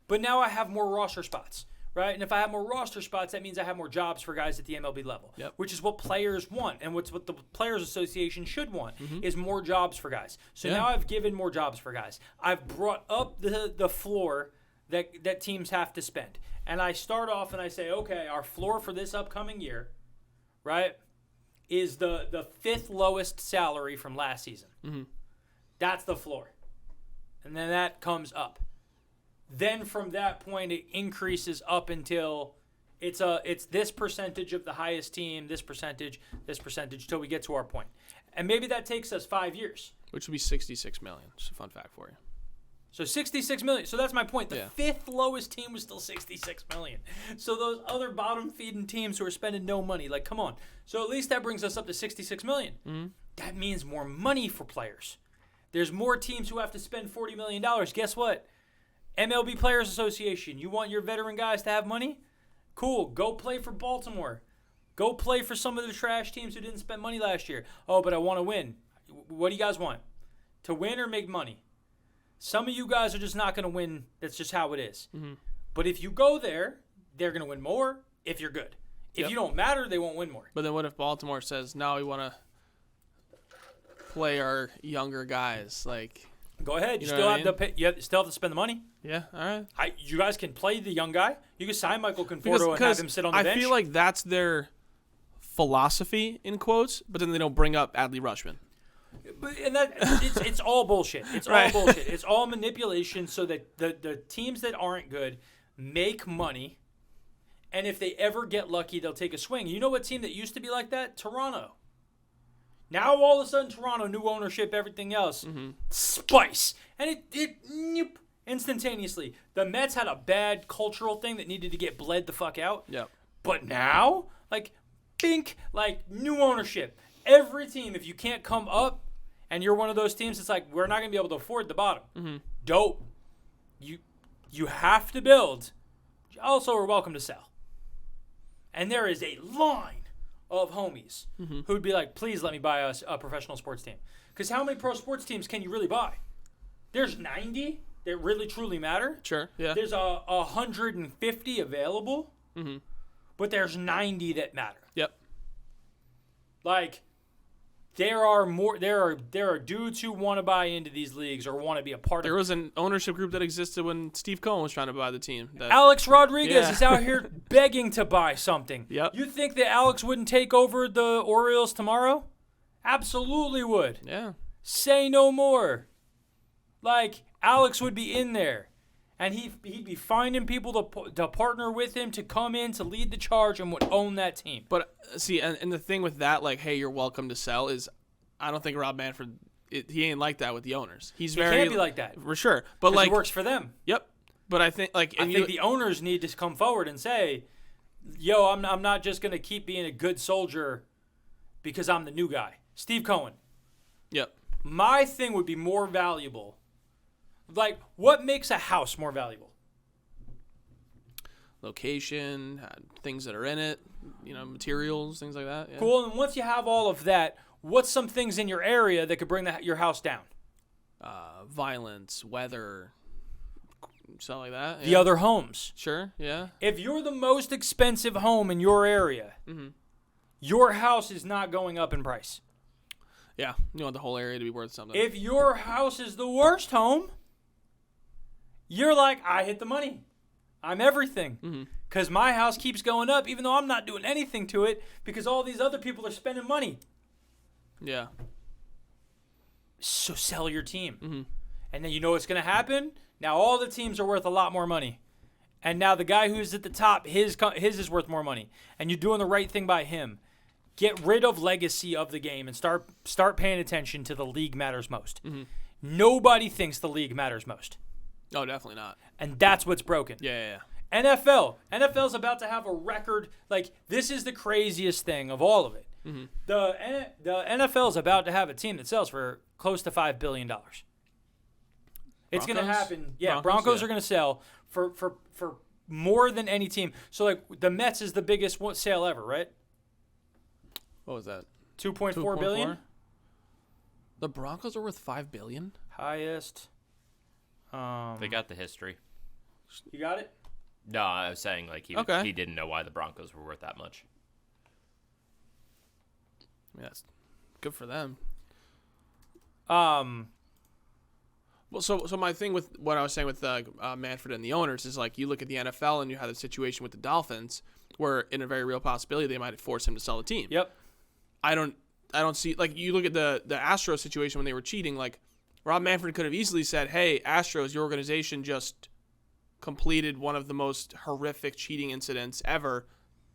but now I have more roster spots, right? And if I have more roster spots, that means I have more jobs for guys at the MLB level, which is what players want. And what the Players Association should want is more jobs for guys. So now I've given more jobs for guys. I've brought up the floor that teams have to spend. And I start off and I say, okay, our floor for this upcoming year, right, is the 5th lowest salary from last season. That's the floor. And then that comes up. Then from that point, it increases up until it's this percentage of the highest team, this percentage, till we get to our point. And maybe that takes us 5 years. Which would be $66 million. Just a fun fact for you. So $66 million. So that's my point. The 5th lowest team was still $66 million. So those other bottom-feeding teams who are spending no money, like, come on. So at least that brings us up to $66 million. That means more money for players. There's more teams who have to spend $40 million. Guess what? MLB Players Association, you want your veteran guys to have money? Cool. Go play for Baltimore. Go play for some of the trash teams who didn't spend money last year. Oh, but I want to win. What do you guys want? To win or make money? Some of you guys are just not going to win. That's just how it is. But if you go there, they're going to win more if you're good. If you don't matter, they won't win more. But then what if Baltimore says, no, we want to play our younger guys? Like, go ahead. You still have to spend the money. Yeah, all right. You guys can play the young guy. You can sign Michael Conforto and have him sit on the bench. I feel like that's their philosophy, in quotes, but then they don't bring up Adley Rutschman. It's all bullshit. It's all bullshit. It's all manipulation so that the teams that aren't good make money, and if they ever get lucky, they'll take a swing. You know what team that used to be like that? Toronto. Now all of a sudden, Toronto, new ownership, everything else, spice, and it instantaneously. The Mets had a bad cultural thing that needed to get bled the fuck out. Yep. But now Like, bink, like new ownership. Every team, if you can't come up and you're one of those teams, it's like, we're not going to be able to afford the bottom. Mm-hmm. Dope. You have to build. Also, we're welcome to sell. And there is a line of homies who'd be like, please let me buy a professional sports team. Because how many pro sports teams can you really buy? There's 90 that really truly matter. Sure, yeah. There's 150 available, but there's 90 that matter. Yep. Like, there are dudes who want to buy into these leagues or want to be a part There of. was an ownership group that existed when Steve Cohen was trying to buy the team. Alex Rodriguez Yeah. is out here begging to buy something. Yep. You think that Alex wouldn't take over the Orioles tomorrow? Absolutely would. Yeah. Say no more. Like, Alex would be in there. And he'd be finding people to partner with him, to come in, to lead the charge, and would own that team. But, see, and the thing with that, like, hey, you're welcome to sell, is I don't think Rob Manfred, he ain't like that with the owners. He can't be like that. For sure. But, 'Cause like, it works for them. Yep. But I think, like, I think the owners need to come forward and say, yo, I'm not just going to keep being a good soldier because I'm the new guy. Steve Cohen. Yep. My thing would be more valuable. Like, what makes a house more valuable? Location, things that are in it, materials, things like that. Yeah. Cool. And once you have all of that, what's some things in your area that could bring your house down? Violence, weather, stuff like that. The other homes. Sure, yeah. If you're the most expensive home in your area, your house is not going up in price. Yeah, you want the whole area to be worth something. If your house is the worst home, you're like, I hit the money. I'm everything. Because my house keeps going up even though I'm not doing anything to it because all these other people are spending money. Yeah. So sell your team. And then you know what's going to happen? Now all the teams are worth a lot more money. And now the guy who's at the top, his is worth more money. And you're doing the right thing by him. Get rid of legacy of the game and start paying attention to the league matters most. Nobody thinks the league matters most. Oh, definitely not. And that's what's broken. Yeah. NFL's about to have a record. Like, this is the craziest thing of all of it. The NFL's about to have a team that sells for close to $5 billion. It's going to happen. Yeah, Broncos are going to sell for more than any team. So, like, the Mets is the biggest sale ever, right? What was that? 2.4 billion? The Broncos are worth $5 billion? Highest. They got the history. You got it? No, I was saying, like, he didn't know why the Broncos were worth that much. I mean, that's good for them. Well, so my thing with what I was saying with Manfred and the owners is, like, you look at the NFL and you have the situation with the Dolphins where, in a very real possibility, they might force him to sell the team. Yep. I don't see, like, you look at the Astros situation when they were cheating, like, Rob Manfred could have easily said, hey, Astros, your organization just completed one of the most horrific cheating incidents ever.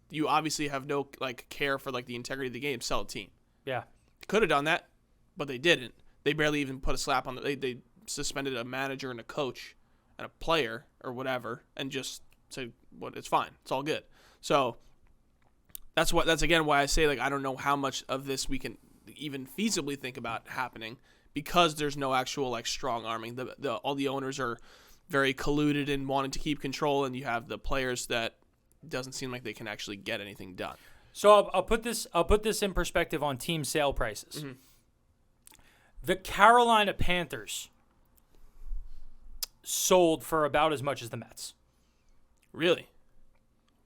You obviously have no, like, care for, like, the integrity of the game. Sell a team. Yeah. Could have done that, but they didn't. They barely even put a slap on they suspended a manager and a coach and a player or whatever and just said, well, it's fine. It's all good. So that's again why I say, like, I don't know how much of this we can even feasibly think about happening because there's no actual, like, strong arming. All the owners are very colluded in wanting to keep control, and you have the players that doesn't seem like they can actually get anything done. So I'll put this in perspective on team sale prices. The Carolina Panthers sold for about as much as the Mets. Really?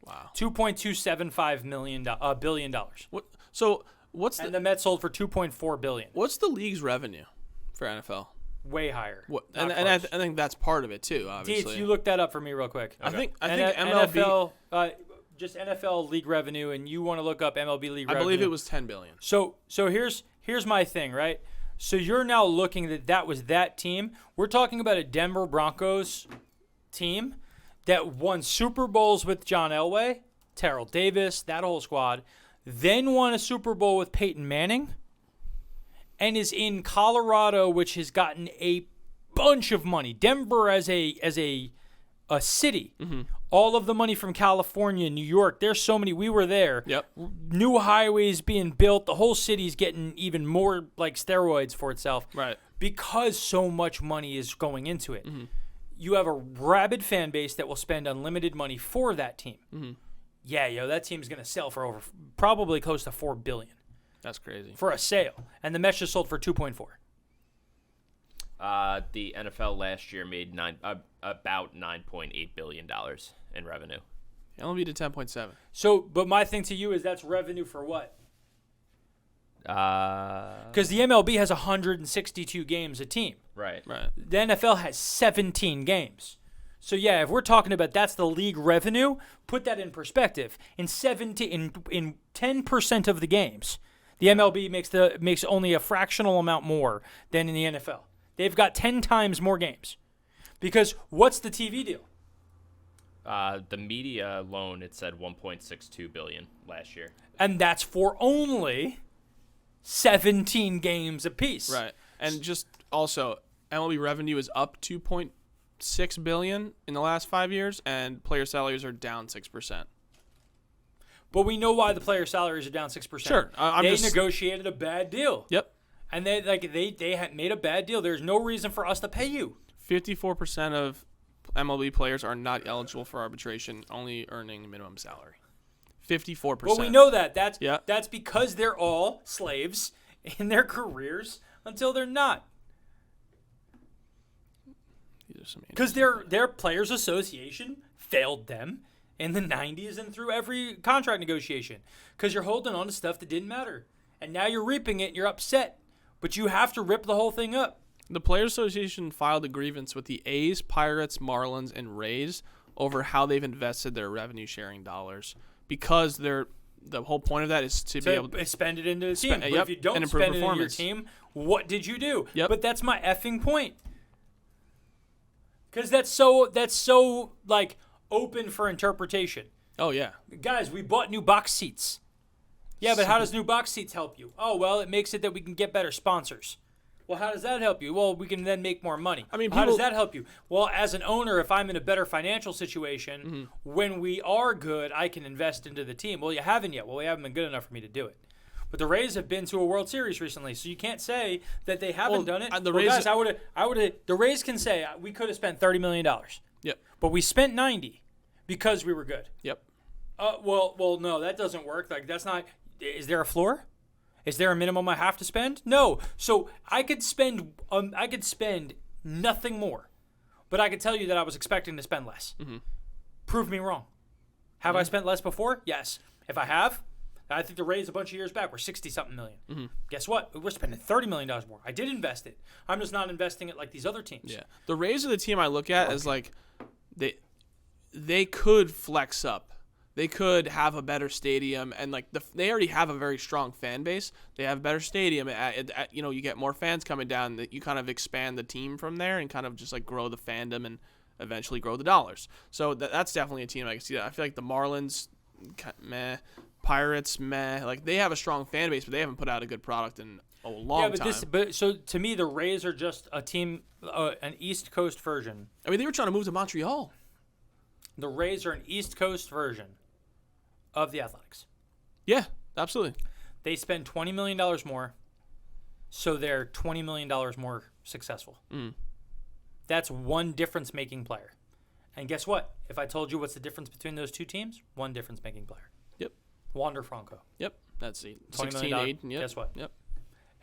Wow. $2.275 billion. What? So what's and the Mets sold for $2.4 billion. What's the league's revenue for NFL? Way higher. What? And I think that's part of it too. Obviously, Dietz, you look that up for me real quick. I think MLB, just NFL league revenue, and you want to look up MLB league revenue. I believe it was $10 billion. So here's my thing, right? So you're now looking that was that team. We're talking about a Denver Broncos team that won Super Bowls with John Elway, Terrell Davis, that whole squad, then won a Super Bowl with Peyton Manning, and is in Colorado, which has gotten a bunch of money. Denver as a a city. All of the money from California, New York, there's so many. We were there. Yep. New highways being built. The whole city's getting even more like steroids for itself. Right. Because so much money is going into it. You have a rabid fan base that will spend unlimited money for that team. Yeah, that team's going to sell for over probably close to $4 billion. That's crazy. For a sale. And the Mets just sold for 2.4. The NFL last year made about $9.8 billion in revenue. MLB did 10.7. So, but my thing to you is that's revenue for what? Because the MLB has 162 games a team. Right. The NFL has 17 games. So yeah, if we're talking about that's the league revenue, put that in perspective. In 10% of the games, the MLB makes only a fractional amount more than in the NFL. They've got 10 times more games. Because what's the TV deal? The media alone, it said $1.62 billion last year. And that's for only 17 games apiece. Right. And just also, MLB revenue is up $2.6 billion in the last 5 years, and player salaries are down 6%. But we know why the player salaries are down 6%. Sure. They negotiated a bad deal. Yep. And they had made a bad deal. There's no reason for us to pay you. 54% of MLB players are not eligible for arbitration, only earning minimum salary. 54%. Well, we know that. Yeah. That's because they're all slaves in their careers until they're not. Because their Players Association failed them in the 90s and through every contract negotiation. Because you're holding on to stuff that didn't matter. And now you're reaping it and you're upset. But you have to rip the whole thing up. The Players Association filed a grievance with the A's, Pirates, Marlins, and Rays over how they've invested their revenue-sharing dollars. Because the whole point of that is to be able to spend it into the team. But yep, if you don't and spend improve it into your performance. team, what did you do? Yep. But that's my effing point. Because that's so like open for interpretation. Oh, yeah. Guys, we bought new box seats. Yeah, but how does new box seats help you? Oh, well, it makes it that we can get better sponsors. Well, how does that help you? Well, we can then make more money. I mean, how does that help you? Well, as an owner, if I'm in a better financial situation, when we are good, I can invest into the team. Well, you haven't yet. Well, we haven't been good enough for me to do it. But the Rays have been to a World Series recently, so you can't say that they haven't done it. The Rays, guys, the Rays can say we could have spent $30 million. Yep. But we spent 90 because we were good. Yep. Well, no, that doesn't work. Like, that's not. Is there a floor? Is there a minimum I have to spend? No. So I could spend nothing more, but I could tell you that I was expecting to spend less. Prove me wrong. Have I spent less before? Yes. If I have, I think the Rays a bunch of years back were 60-something million. Guess what? We're spending $30 million more. I did invest it. I'm just not investing it like these other teams. Yeah. The Rays are the team I look at as like they could flex up. They could have a better stadium, and like they already have a very strong fan base. They have a better stadium. You get more fans coming down. That you kind of expand the team from there, and kind of just like grow the fandom and eventually grow the dollars. So that's definitely a team I can see that. I feel like the Marlins, meh, Pirates, meh. Like they have a strong fan base, but they haven't put out a good product in a long time. So to me, the Rays are just a team, an East Coast version. I mean, they were trying to move to Montreal. The Rays are an East Coast version of the Athletics. Yeah, absolutely. They spend $20 million more, so they're $20 million more successful. That's one difference-making player. And guess what? If I told you what's the difference between those two teams, one difference-making player. Yep. Wander Franco. Yep. That's it. $20 million. 16-8. Yep. Guess what? Yep.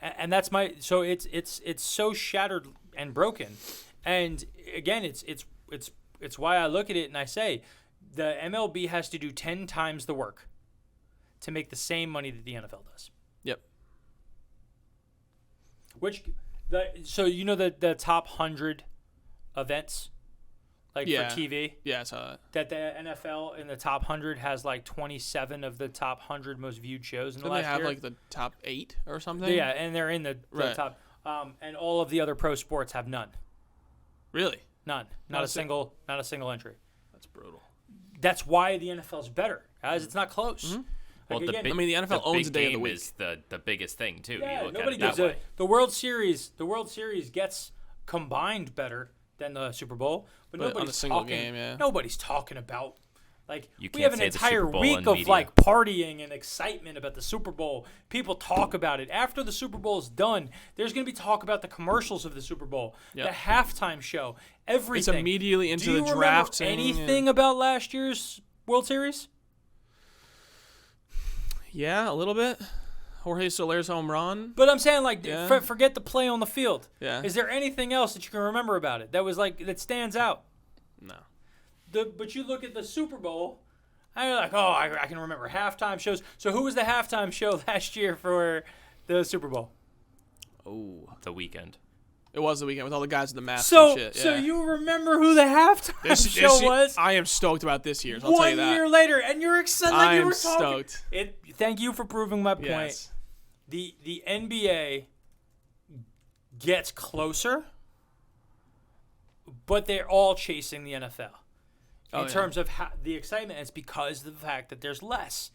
And that's my. So it's so shattered and broken. And again, it's why I look at it and I say, the MLB has to do 10 times the work to make the same money that the NFL does. Yep. So you know the top 100 events, like for TV? Yeah, I saw that. That the NFL in the top 100 has like 27 of the top 100 most viewed shows in the Don't last they have year. like the top 8 or something? Yeah, and they're in the Right. top. And all of the other pro sports have none. Really? None. Not a single entry. That's brutal. That's why the NFL's better, guys. It's not close. Well, Like, again, I mean, the NFL owns a day of the week. is the biggest thing too. Yeah, you look nobody at it gives that way. the World Series. The World Series gets combined better than the Super Bowl. But on nobody's a single talking. game, yeah. Nobody's talking about. Like, You we can't have an say the entire Super Bowl week in of media. like partying and excitement about the Super Bowl. People talk about it. After the Super Bowl is done, there's going to be talk about the commercials of the Super Bowl, Yep. the halftime show, everything. It's immediately into Do you the draft. remember anything about last year's World Series? Yeah, a little bit. Jorge Soler's home run. But I'm saying, like, Yeah. forget the play on the field. Yeah. Is there anything else that you can remember about it that was like that stands out? No. But you look at the Super Bowl, and you're like, oh, I can remember halftime shows. So who was the halftime show last year for the Super Bowl? Oh, The Weekend. it was the weekend with all the guys with the masks So and shit. so Yeah. you remember who the halftime show was? I am stoked about this year's. I'll tell you One that. year later, and you're excited. I Like you am were talking. stoked. Thank you for proving my point. Yes. The NBA gets closer, but they're all chasing the NFL in terms of the excitement. It's because of the fact that there's less.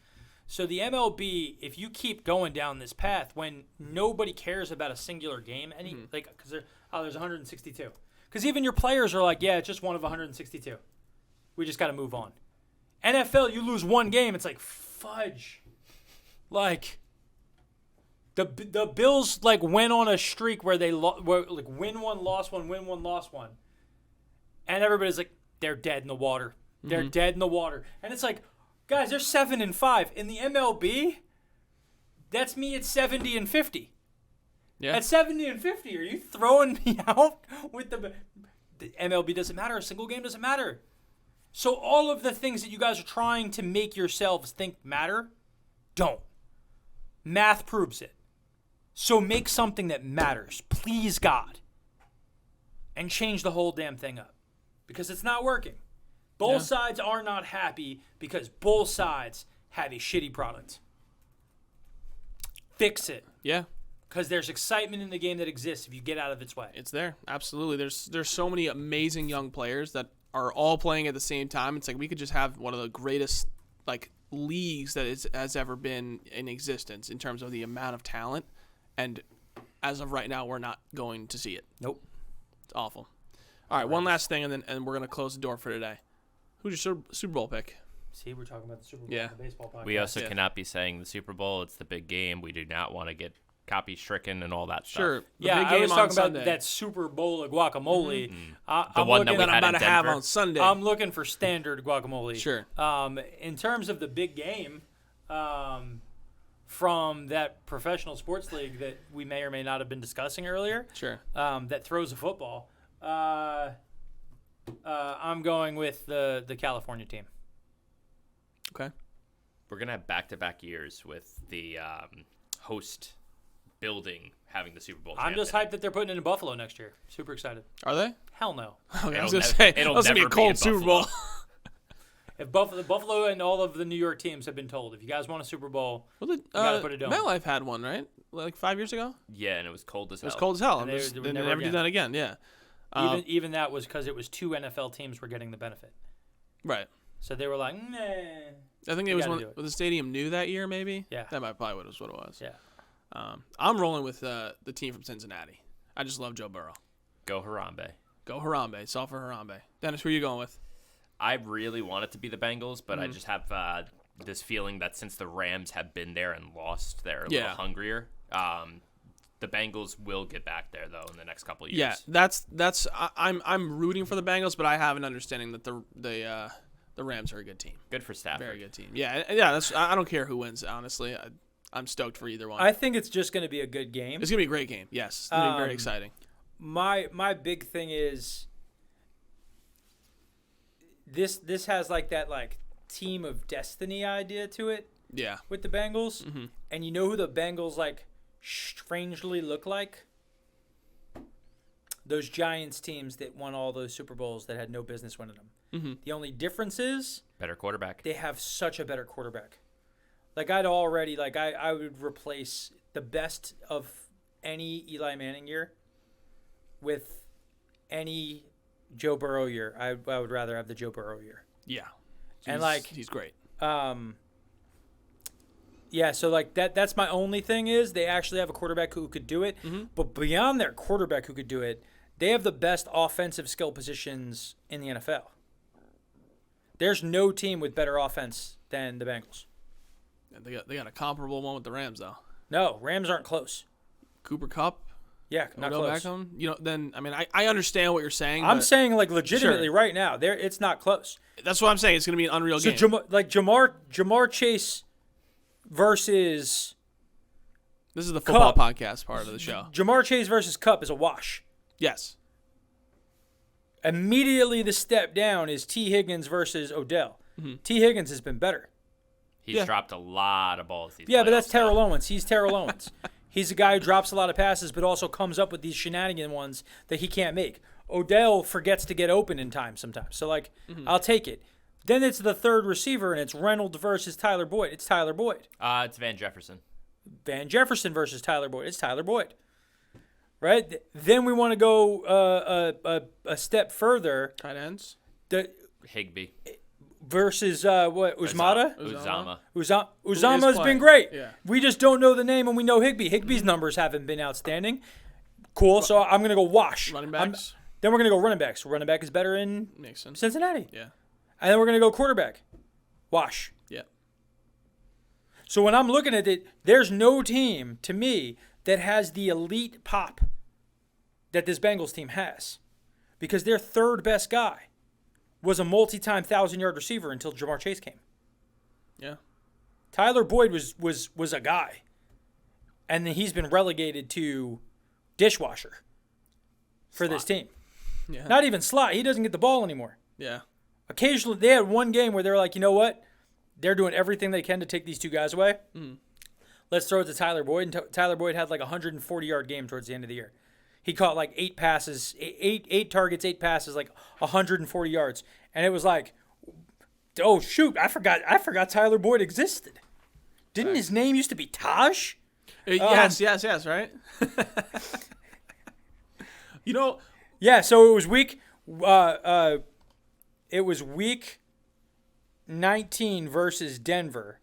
So the MLB, if you keep going down this path, when nobody cares about a singular game, like because there's 162, because even your players are like, yeah, it's just one of 162. We just got to move on. NFL, you lose one game, it's like fudge, like. The Bills like went on a streak where they like win one, lost one, win one, lost one, and everybody's like they're dead in the water. They're dead in the water, and it's like, guys, they're 7-5 in the MLB. That's me at 70-50. Yeah. At 70-50, are you throwing me out with the MLB? Doesn't matter. A single game doesn't matter. So all of the things that you guys are trying to make yourselves think matter, don't. Math proves it. So make something that matters, please God, and change the whole damn thing up, because it's not working. Both sides are not happy because both sides have a shitty product. Fix it, Yeah. because there's excitement in the game that exists if you get out of its way. It's there. Absolutely. There's so many amazing young players that are all playing at the same time. It's like we could just have one of the greatest like leagues that has ever been in existence in terms of the amount of talent. And as of right now, we're not going to see it. Nope. It's awful. All right, one last thing, and we're gonna close the door for today. Who's your Super Bowl pick? See, we're talking about the Super Bowl Yeah. on the baseball podcast. We also cannot be saying the Super Bowl. It's the big game. We do not want to get copy stricken and all that stuff. Sure. The Yeah, big I game was on talking Sunday. about that Super Bowl of guacamole. The one that we that I'm had about in to have Denver. on Sunday. I'm looking for standard guacamole. Sure. In terms of the big game, from that professional sports league that we may or may not have been discussing earlier, Sure. that throws a football, I'm going with the California team. Okay. We're going to have back-to-back years with the host building having the Super Bowl I'm just champion. hyped that they're putting it in Buffalo next year. Super excited. Are they? Hell no. Okay, I was It'll gonna nev- say it'll that's gonna be a never be in cold Super Bowl. Buffalo. If Buffalo and all of the New York teams have been told, if you guys want a Super Bowl, Well, gotta put it down. MetLife had one, right? Like 5 years ago. Yeah, and it was cold as It hell. was cold as hell. And And they they would never, never do again. that again. Yeah. even that was because it was two NFL teams were getting the benefit. Right. So they were like, nah. I think We it was gotta when do it. the stadium knew that year, maybe. Yeah. That might probably was what it was. Yeah. I'm rolling with the team from Cincinnati. I just love Joe Burrow. Go Harambe. Go Harambe. It's all for Harambe. Dennis, who are you going with? I really want it to be the Bengals, but I just have this feeling that since the Rams have been there and lost, they're a little hungrier. The Bengals will get back there though in the next couple of years. Yeah, I'm rooting for the Bengals, but I have an understanding that the Rams are a good team. Good for Stafford. Very good team. Yeah. I don't care who wins. Honestly, I'm stoked for either one. I think it's just going to be a good game. It's gonna be a great game. Yes, it's gonna be very exciting. My big thing is this has like that like team of destiny idea to it Yeah. with the Bengals, and you know who the Bengals like strangely look like? Those Giants teams that won all those Super Bowls that had no business winning them. The only difference is Better quarterback. they have such a better quarterback. Like I would replace the best of any Eli Manning year with any Joe Burrow year. I would rather have the Joe Burrow year. Yeah. And, like- he's great. Yeah, so like that's my only thing is they actually have a quarterback who could do it. But beyond their quarterback who could do it, They have the best offensive skill positions in the NFL. There's no team with better offense than the Bengals. Yeah, they got a comparable one with the Rams, though. No, Rams aren't close. Cooper Kupp? Yeah, not Odell close. Beckham? Then, I mean, I understand what you're saying. I'm but saying, like, legitimately Sure. right now, it's not close. That's what I'm saying. It's going to be an unreal So, game. Jamar Chase versus This is the football Kupp. podcast part of the show. Jamar Chase versus Kupp is a wash. Yes. Immediately the step down is T. Higgins versus Odell. Mm-hmm. T. Higgins has been better. He's dropped a lot of balls. Yeah, but that's Terrell Owens. He's Terrell Owens. He's a guy who drops a lot of passes, but also comes up with these shenanigan ones that he can't make. Odell forgets to get open in time sometimes. So, like, I'll take it. Then it's the third receiver, and it's Reynolds versus Tyler Boyd. It's Tyler Boyd. It's Van Jefferson. Van Jefferson versus Tyler Boyd. It's Tyler Boyd. Right? Then we want to go a step further. Tight ends? Higbee. Versus Uzmata? Uzama. Uzama's been great. Yeah. We just don't know the name, and we know Higbee. Higbee's numbers haven't been outstanding. Cool. So I'm gonna go wash. Running backs? Then we're gonna go running backs. Running back is better in Makes sense. Cincinnati. Yeah. And then we're gonna go quarterback. Wash. Yeah. So when I'm looking at it, there's no team to me that has the elite pop that this Bengals team has, because their third best guy was a multi-time 1,000-yard receiver until Jamar Chase came. Yeah. Tyler Boyd was a guy, and then he's been relegated to dishwasher for this team. Yeah. Not even slot. He doesn't get the ball anymore. Yeah. Occasionally, they had one game where they were like, you know what? They're doing everything they can to take these two guys away. Let's throw it to Tyler Boyd. And Tyler Boyd had like a 140-yard game towards the end of the year. He caught like 8 passes, eight targets, 8 passes, like 140 yards. And it was like, oh, shoot, I forgot Tyler Boyd existed. Didn't his name used to be Taj? Yes, right? Yeah, so it was week 19 versus Denver.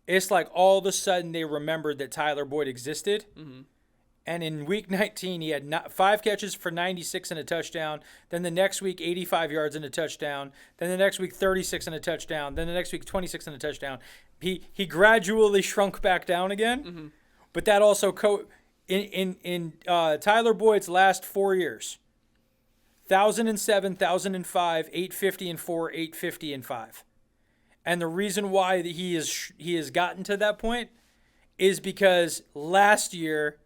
It's like all of a sudden they remembered that Tyler Boyd existed. Mm-hmm. And in week 19, he had 5 catches for 96 and a touchdown. Then the next week, 85 yards and a touchdown. Then the next week, 36 and a touchdown. Then the next week, 26 and a touchdown. He gradually shrunk back down again. Mm-hmm. But that also in Tyler Boyd's last 4 years, 1,007, 1,005, 850 and 4, 850 and 5. And the reason why he has gotten to that point is because last year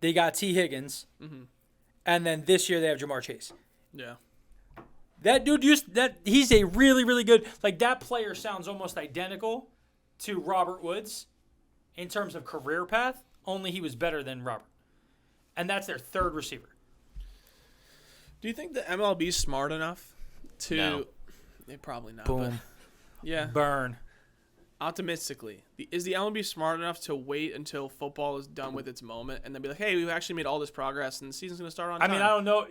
they got T. Higgins, and then this year they have Jamar Chase. Yeah. That dude he's a really, really good, like, that player sounds almost identical to Robert Woods in terms of career path, only he was better than Robert. And that's their third receiver. Do you think the MLB is smart enough to? No. They probably not. Boom. But yeah. Burn. Optimistically, is the MLB smart enough to wait until football is done with its moment and then be like, hey, we've actually made all this progress and the season's going to start on time? I mean, I don't know.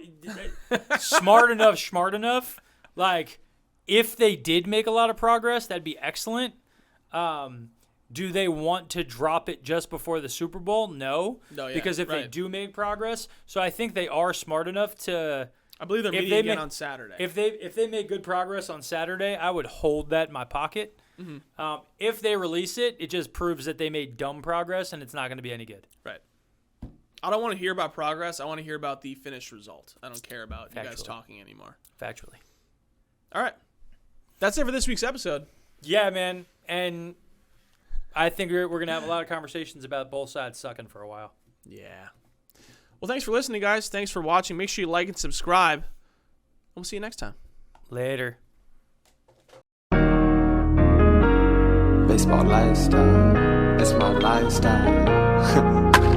Smart enough. Like, if they did make a lot of progress, that'd be excellent. Do they want to drop it just before the Super Bowl? No. Because if they do make progress, so I think they are smart enough to. I believe they're meeting again on Saturday. If they make good progress on Saturday, I would hold that in my pocket. Mm-hmm. If they release it, it just proves that they made dumb progress, and it's not going to be any good. Right. I don't want to hear about progress. I want to hear about the finished result. I don't care about you guys talking anymore. Factually. All right. That's it for this week's episode. Yeah, man. And I think we're going to have a lot of conversations about both sides sucking for a while. Yeah. Well, thanks for listening, guys. Thanks for watching. Make sure you like and subscribe. We'll see you next time. Later. Baseball lifestyle, it's my lifestyle.